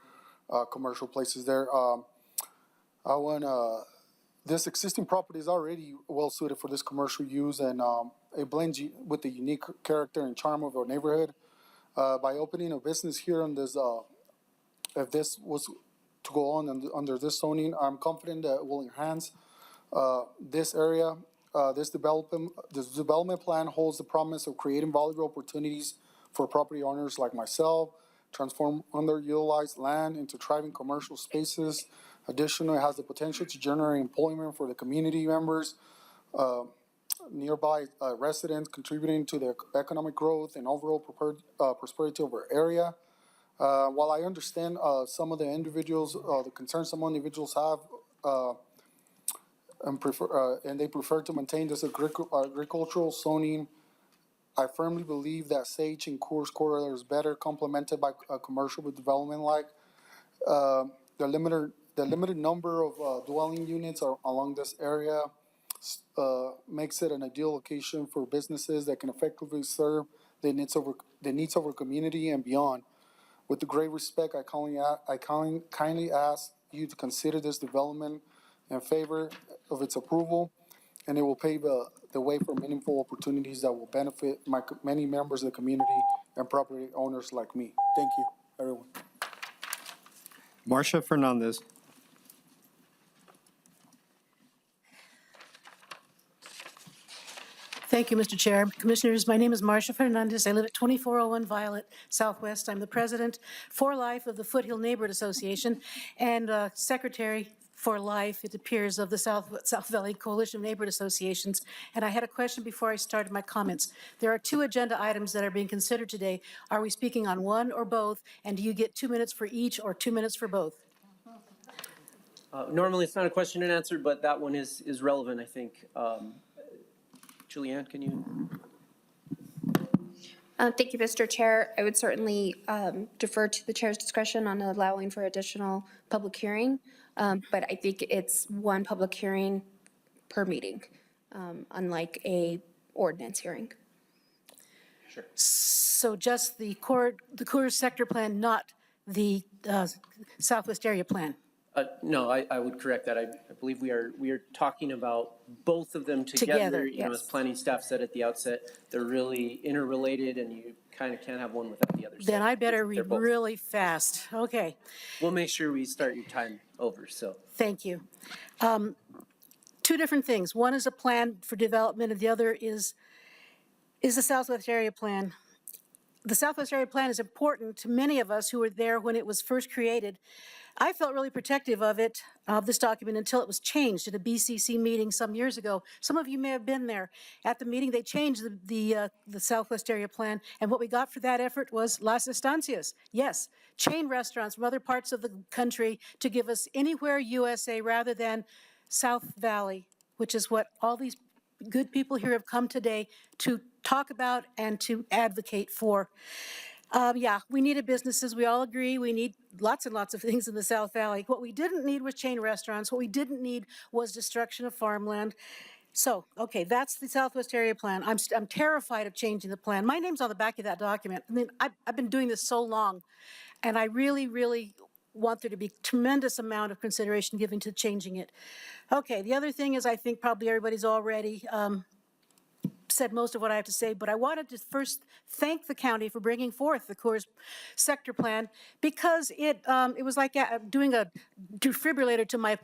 commercial places there. This existing property is already well suited for this commercial use, and it blends with the unique character and charm of our neighborhood. By opening a business here on this, if this was to go on under this zoning, I'm confident that it will enhance this area. This development plan holds the promise of creating valuable opportunities for property owners like myself, transform underutilized land into thriving commercial spaces. Additionally, it has the potential to generate employment for the community members, nearby residents, contributing to the economic growth and overall prosperity of our area. While I understand some of the individuals, the concerns some individuals have, and they prefer to maintain this agricultural zoning, I firmly believe that Sage and Coors corridor is better complemented by a commercial development like the limited number of dwelling units along this area makes it an ideal location for businesses that can effectively serve the needs of our community and beyond. With the great respect, I kindly ask you to consider this development in favor of its approval and it will pave the way for meaningful opportunities that will benefit many members of the community and property owners like me. Thank you, everyone. Marcia Fernandez. Thank you, Mr. Chair. Commissioners, my name is Marcia Fernandez. I live at 2401 Violet Southwest. I'm the president for life of the Foothill Neighborhood Association and secretary for life, it appears, of the South Valley Coalition of Neighborhood Associations. And I had a question before I started my comments. There are 2 agenda items that are being considered today. Are we speaking on one or both? And do you get 2 minutes for each or 2 minutes for both? Normally, it's not a question and answer, but that one is relevant, I think. Julianne, can you? Thank you, Mr. Chair. I would certainly defer to the chair's discretion on allowing for additional public hearing, but I think it's one public hearing per meeting, unlike a ordinance hearing. Sure. So just the Coors sector plan, not the Southwest area plan? No, I would correct that. I believe we are talking about both of them together. You know, as planning staff said at the outset, they're really interrelated, and you kind of can't have one without the other. Then I better read really fast. Okay. We'll make sure we start your time over. So thank you. 2 different things. One is a plan for development, and the other is the Southwest area plan. The Southwest area plan is important to many of us who were there when it was first created. I felt really protective of it, of this document, until it was changed at a BCC meeting some years ago. Some of you may have been there. At the meeting, they changed the Southwest area plan, and what we got for that effort was Las Estancias. Yes, chain restaurants from other parts of the country to give us anywhere USA rather than South Valley, which is what all these good people here have come today to talk about and to advocate for. Yeah, we needed businesses. We all agree. We need lots and lots of things in the South Valley. What we didn't need was chain restaurants. What we didn't need was destruction of farmland. So, okay, that's the Southwest area plan. I'm terrified of changing the plan. My name's on the back of that document. I mean, I've been doing this so long, and I really, really want there to be tremendous amount of consideration given to changing it. Okay, the other thing is, I think probably everybody's already said most of what I have to say, but I wanted to first thank the county for bringing forth the Coors sector plan, because it was like doing a defibrillator to my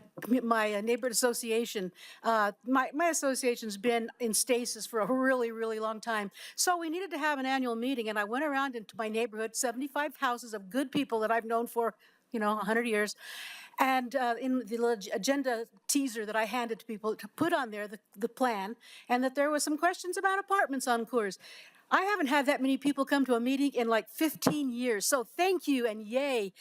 neighborhood association. My association's been in stasis for a really, really long time. So we needed to have an annual meeting, and I went around into my neighborhood, 75 houses of good people that I've known for, 100 years. And in the agenda teaser that I handed to people to put on there the plan, and that there was some questions about apartments on Coors. I haven't had that many people come to a meeting in like 15 years. So thank you and yay.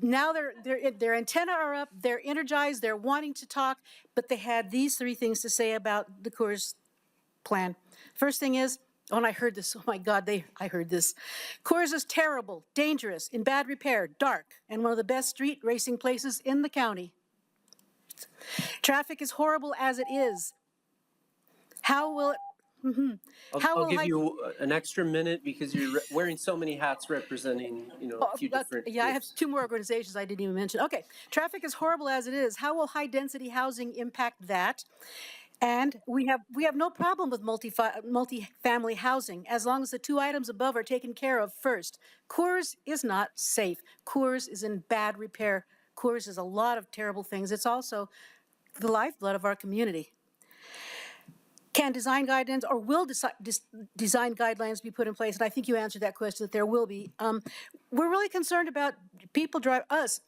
Now their antenna are up, they're energized, they're wanting to talk, but they had these 3 things to say about the Coors plan. First thing is, and I heard this, oh my God, I heard this. Coors is terrible, dangerous, in bad repair, dark, and one of the best street racing places in the county. Traffic is horrible as it is. How will it? I'll give you an extra minute because you're wearing so many hats representing, a few different Yeah, I have 2 more organizations I didn't even mention. Okay, traffic is horrible as it is. How will high-density housing impact that? And we have no problem with multi-family housing as long as the 2 items above are taken care of first. Coors is not safe. Coors is in bad repair. Coors is a lot of terrible things. It's also the lifeblood of our community. Can design guidelines or will design guidelines be put in place? And I think you answered that question, that there will be. We're really concerned about people us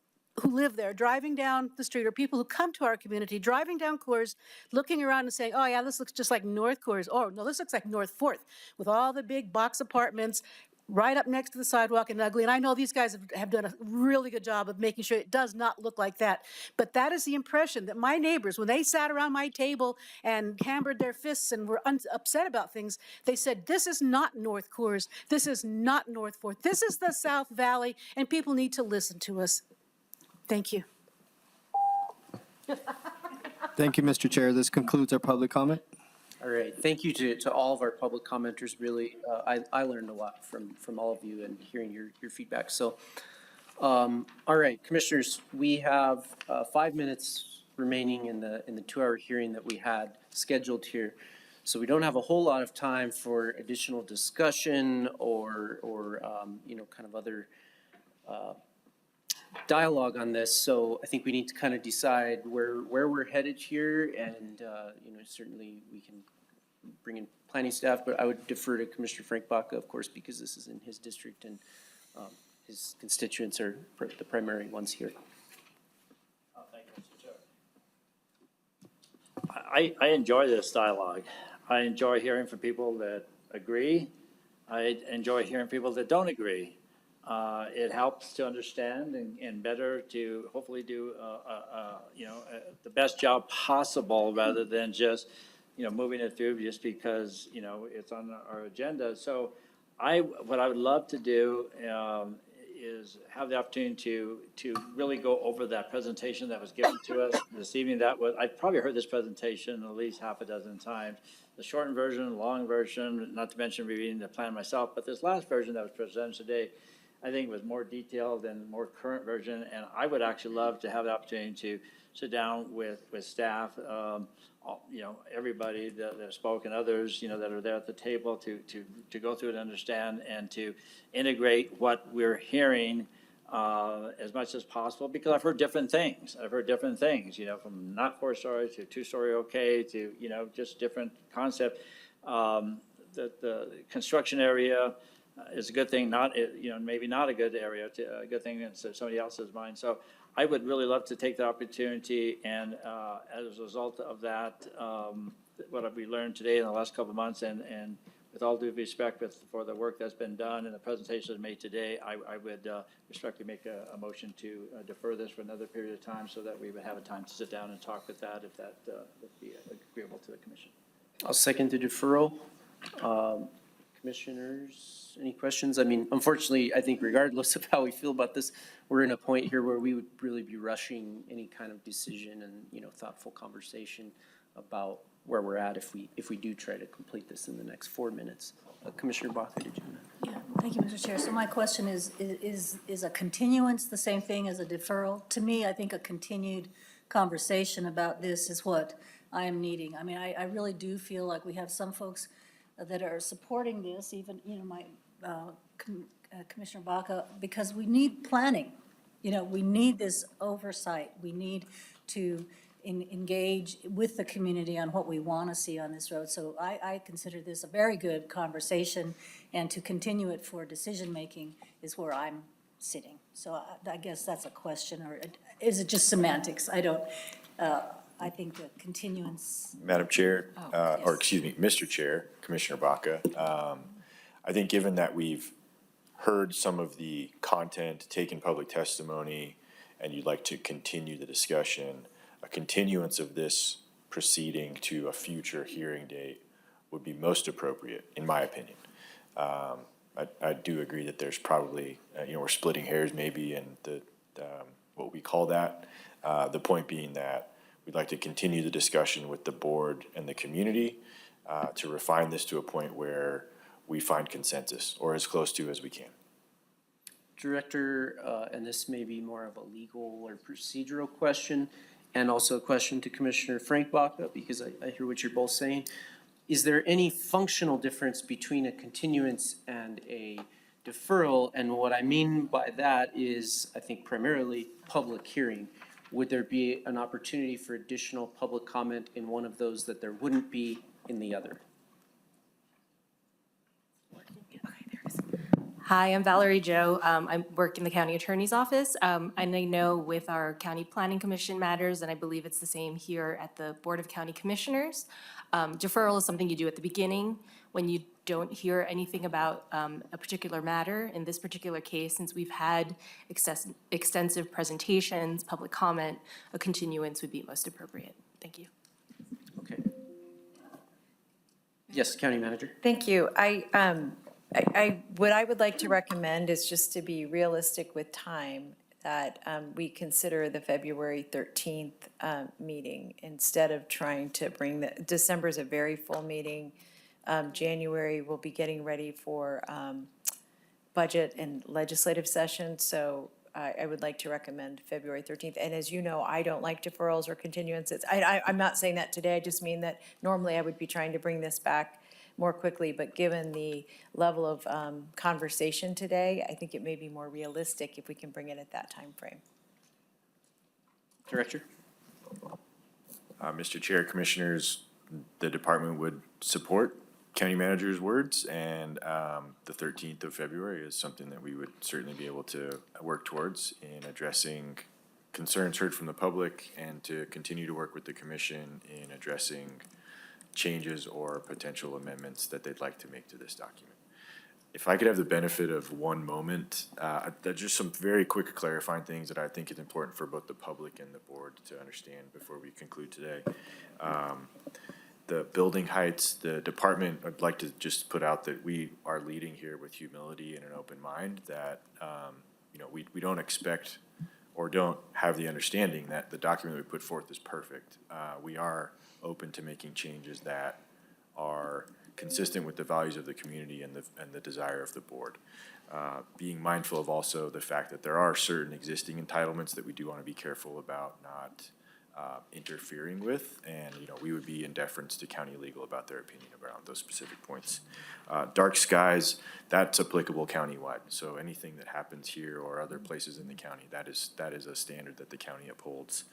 who live there, driving down the street, or people who come to our community, driving down Coors, looking around and saying, oh yeah, this looks just like North Coors. Oh no, this looks like North 4th with all the big box apartments right up next to the sidewalk and ugly. And I know these guys have done a really good job of making sure it does not look like that. But that is the impression that my neighbors, when they sat around my table and hammered their fists and were upset about things, they said, this is not North Coors. This is not North 4th. This is the South Valley, and people need to listen to us. Thank you. Thank you, Mr. Chair. This concludes our public comment. All right. Thank you to all of our public commenters. Really, I learned a lot from all of you and hearing your feedback. So, all right, commissioners, we have 5 minutes remaining in the 2-hour hearing that we had scheduled here. So we don't have a whole lot of time for additional discussion or kind of other dialogue on this. So I think we need to kind of decide where we're headed here, and certainly we can bring in planning staff, but I would defer to Commissioner Frank Baca, of course, because this is in his district and his constituents are the primary ones here. Thank you, Mr. Chair. I enjoy this dialogue. I enjoy hearing from people that agree. I enjoy hearing people that don't agree. It helps to understand and better to hopefully do, the best job possible rather than just, moving it through just because, it's on our agenda. So what I would love to do is have the opportunity to really go over that presentation that was given to us this evening. I've probably heard this presentation at least half a dozen times. The shortened version, long version, not to mention reading the plan myself, but this last version that was presented today, I think was more detailed and more current version, and I would actually love to have the opportunity to sit down with staff, everybody that spoke and others, that are there at the table to go through and understand and to integrate what we're hearing as much as possible, because I've heard different things. From not 4-story to 2-story okay to, just different concept. The construction area is a good thing, maybe not a good area, a good thing in somebody else's mind. So I would really love to take the opportunity and as a result of that, what we learned today in the last couple of months and with all due respect for the work that's been done and the presentations made today, I would respectfully make a motion to defer this for another period of time so that we would have a time to sit down and talk with that if that would be agreeable to the commission. I'll second the deferral. Commissioners, any questions? I mean, unfortunately, I think regardless of how we feel about this, we're in a point here where we would really be rushing any kind of decision and, thoughtful conversation about where we're at if we do try to complete this in the next 4 minutes. Commissioner Baca, did you want to? Yeah, thank you, Mr. Chair. So my question is a continuance the same thing as a deferral? To me, I think a continued conversation about this is what I am needing. I mean, I really do feel like we have some folks that are supporting this, even, my Commissioner Baca, because we need planning. We need this oversight. We need to engage with the community on what we want to see on this road. So I consider this a very good conversation, and to continue it for decision-making is where I'm sitting. So I guess that's a question, or is it just semantics? I don't, I think the continuance. Madam Chair, yes. or excuse me, Mr. Chair, Commissioner Baca, I think given that we've heard some of the content, taken public testimony, and you'd like to continue the discussion, a continuance of this proceeding to a future hearing date would be most appropriate, in my opinion. I do agree that there's probably, we're splitting hairs maybe in what we call that. The point being that we'd like to continue the discussion with the board and the community to refine this to a point where we find consensus, or as close to as we can. Director, and this may be more of a legal or procedural question, and also a question to Commissioner Frank Baca, because I hear what you're both saying. Is there any functional difference between a continuance and a deferral? And what I mean by that is, I think primarily public hearing. Would there be an opportunity for additional public comment in one of those that there wouldn't be in the other? Hi, I'm Valerie Joe. I work in the county attorney's office. And I know with our county planning commission matters, and I believe it's the same here at the Board of County Commissioners, deferral is something you do at the beginning when you don't hear anything about a particular matter. In this particular case, since we've had extensive presentations, public comment, a continuance would be most appropriate. Thank you. Okay. Yes, County Manager. Thank you. What I would like to recommend is just to be realistic with time, that we consider the February 13th meeting instead of trying to bring December is a very full meeting. January, we'll be getting ready for budget and legislative session. So I would like to recommend February 13th. And as you know, I don't like deferrals or continuances. I'm not saying that today, I just mean that normally I would be trying to bring this back more quickly, but given the level of conversation today, I think it may be more realistic if we can bring it at that time frame. Director? Mr. Chair, Commissioners, the department would support county manager's words, and the 13th of February is something that we would certainly be able to work towards in addressing concerns heard from the public and to continue to work with the commission in addressing changes or potential amendments that they'd like to make to this document. If I could have the benefit of one moment, there's just some very quick clarifying things that I think is important for both the public and the board to understand before we conclude today. The building heights, the department, I'd like to just put out that we are leading here with humility and an open mind, that we don't expect or don't have the understanding that the document we put forth is perfect. We are open to making changes that are consistent with the values of the community and the desire of the board. Being mindful of also the fact that there are certain existing entitlements that we do want to be careful about not interfering with, and we would be in deference to county legal about their opinion around those specific points. Dark skies, that's applicable countywide. So anything that happens here or other places in the county, that is a standard that the county upholds.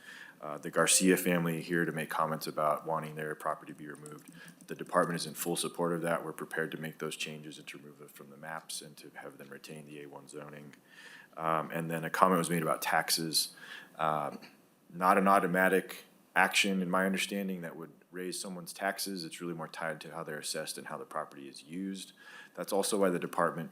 The Garcia family here to make comments about wanting their property to be removed. The department is in full support of that. We're prepared to make those changes and to remove it from the maps and to have them retain the A1 zoning. And then a comment was made about taxes. Not an automatic action, in my understanding, that would raise someone's taxes. It's really more tied to how they're assessed and how the property is used. That's also why the department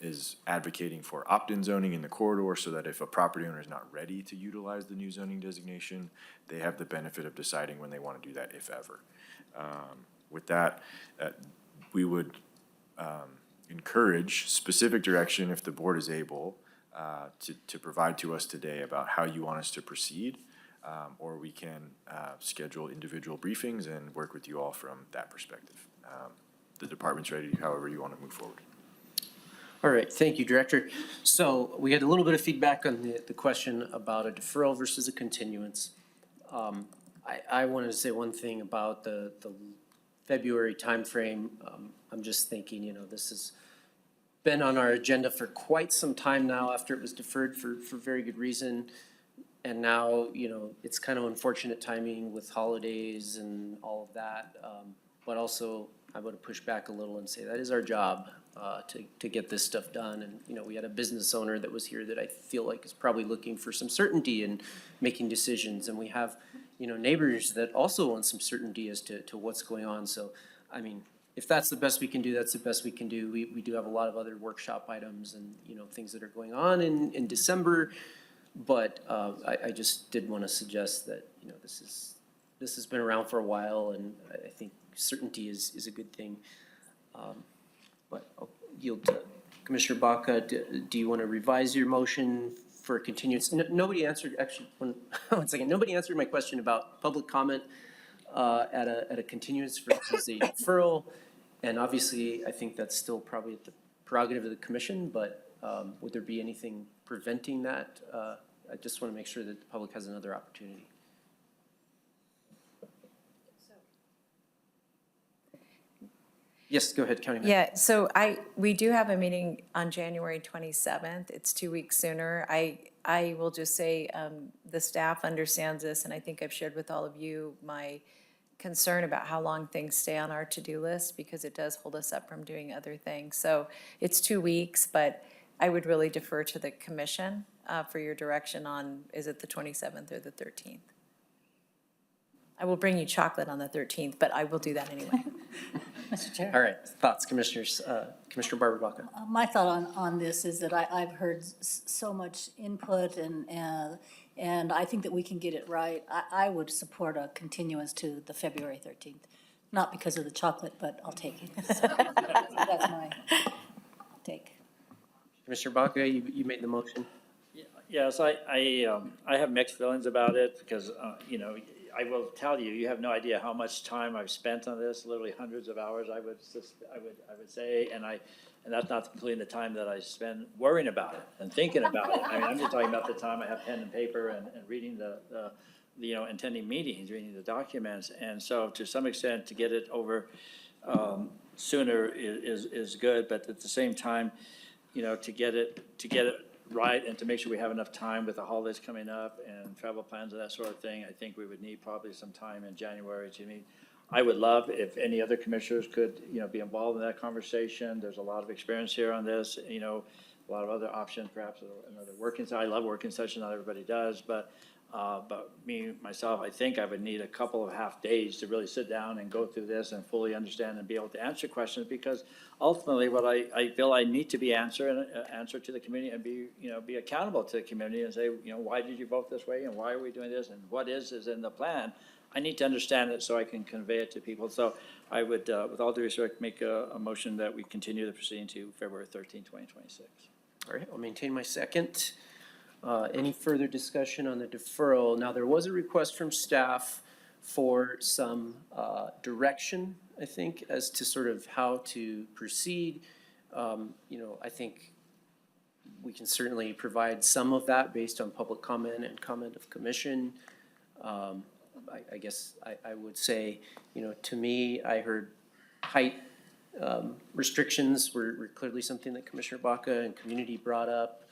is advocating for opt-in zoning in the corridor, so that if a property owner is not ready to utilize the new zoning designation, they have the benefit of deciding when they want to do that, if ever. With that, we would encourage specific direction if the board is able to provide to us today about how you want us to proceed, or we can schedule individual briefings and work with you all from that perspective. The department's ready, however you want to move forward. All right, thank you, Director. So we had a little bit of feedback on the question about a deferral versus a continuance. I wanted to say one thing about the February timeframe. I'm just thinking, this has been on our agenda for quite some time now after it was deferred for very good reason. And now, it's kind of unfortunate timing with holidays and all of that. But also, I want to push back a little and say that is our job to get this stuff done. And, we had a business owner that was here that I feel like is probably looking for some certainty in making decisions. And we have, neighbors that also want some certainty as to what's going on. So, if that's the best we can do, that's the best we can do. We do have a lot of other workshop items and, things that are going on in December. But I just did want to suggest that, this has been around for a while, and I think certainty is a good thing. But I'll yield to Commissioner Baca. Do you want to revise your motion for continuance? Nobody answered, actually, one second. Nobody answered my question about public comment at a continuance versus a deferral. And obviously, I think that's still probably at the prerogative of the commission, but would there be anything preventing that? I just want to make sure that the public has another opportunity. Yes, go ahead, County Manager. Yeah, so we do have a meeting on January 27th. It's 2 weeks sooner. I will just say the staff understands this, and I think I've shared with all of you my concern about how long things stay on our to-do list, because it does hold us up from doing other things. So it's 2 weeks, but I would really defer to the commission for your direction on, is it the 27th or the 13th? I will bring you chocolate on the 13th, but I will do that anyway. Mr. Chair. All right, thoughts, Commissioners? Commissioner Barbara Baca. My thought on this is that I've heard so much input, and I think that we can get it right. I would support a continuance to the February 13th, not because of the chocolate, but I'll take it. That's my take. Commissioner Baca, you made the motion. Yes, I have mixed feelings about it because, I will tell you, you have no idea how much time I've spent on this, literally hundreds of hours, I would say, and that's not including the time that I spend worrying about it and thinking about it. I mean, I'm just talking about the time I have pen and paper and reading the attending meetings, reading the documents. And so to some extent, to get it over sooner is good, but at the same time, to get it right and to make sure we have enough time with the holidays coming up and travel plans and that sort of thing, I think we would need probably some time in January to meet. I would love if any other commissioners could, be involved in that conversation. There's a lot of experience here on this, a lot of other options, perhaps another working session. I love working sessions, not everybody does, but myself, I think I would need a couple of half days to really sit down and go through this and fully understand and be able to answer questions, because ultimately what I feel I need to be answer to the community and be accountable to the community and say, why did you vote this way and why are we doing this and what is in the plan? I need to understand it so I can convey it to people. So I would, with all due respect, make a motion that we continue the proceeding to February 13, 2026. All right, I'll maintain my second. Any further discussion on the deferral? Now, there was a request from staff for some direction, I think, as to sort of how to proceed. I think we can certainly provide some of that based on public comment and comment of commission. I guess I would say, to me, I heard height restrictions were clearly something that Commissioner Baca and community brought up,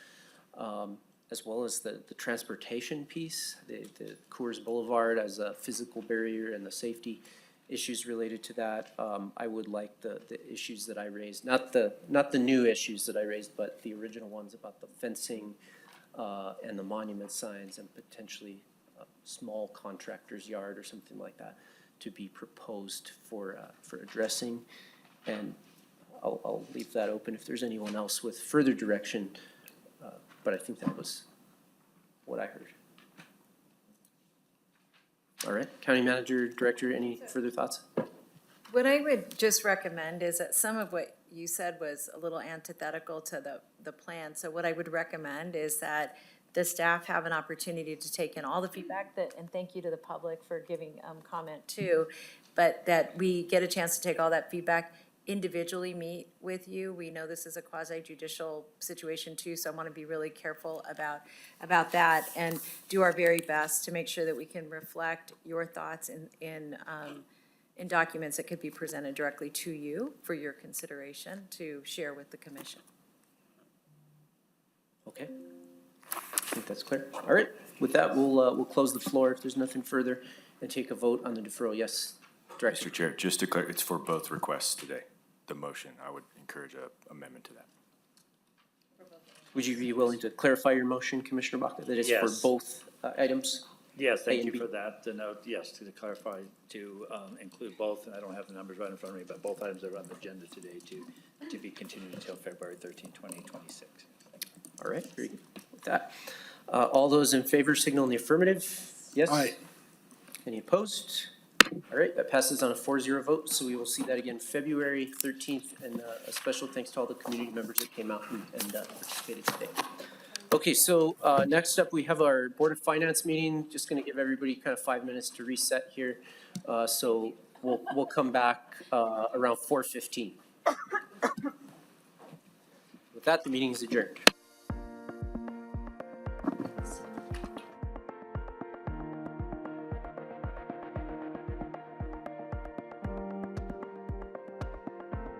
as well as the transportation piece, the Coors Boulevard as a physical barrier and the safety issues related to that. I would like the issues that I raised, not the new issues that I raised, but the original ones about the fencing and the monument signs and potentially a small contractor's yard or something like that to be proposed for addressing. And I'll leave that open if there's anyone else with further direction. But I think that was what I heard. All right, County Manager, Director, any further thoughts? What I would just recommend is that some of what you said was a little antithetical to the plan. So what I would recommend is that the staff have an opportunity to take in all the feedback and thank you to the public for giving comment too, but that we get a chance to take all that feedback, individually meet with you. We know this is a quasi-judicial situation too, so I want to be really careful about that and do our very best to make sure that we can reflect your thoughts in documents that could be presented directly to you for your consideration to share with the commission. Okay, I think that's clear. All right, with that, we'll close the floor if there's nothing further and take a vote on the deferral. Yes, Director. Mr. Chair, just to clear, it's for both requests today. The motion, I would encourage an amendment to that. Would you be willing to clarify your motion, Commissioner Baca, that it's for Yes. both items? Yes, thank A and you B? for that. The note, yes, to clarify, to include both, and I don't have the numbers right in front of me, but both items are on the agenda today to be continued until February 13, 2026. All right, very good. With that, all those in favor signal in the affirmative. Yes? Aye. Any opposed? All right, that passes on a 4-0 vote, so we will see that again February 13th, and a special thanks to all the community members that came out and participated today. Okay, so next up, we have our Board of Finance meeting. Just gonna give everybody kind of 5 minutes to reset here. So we'll come back around 4:15. With that, the meeting is adjourned.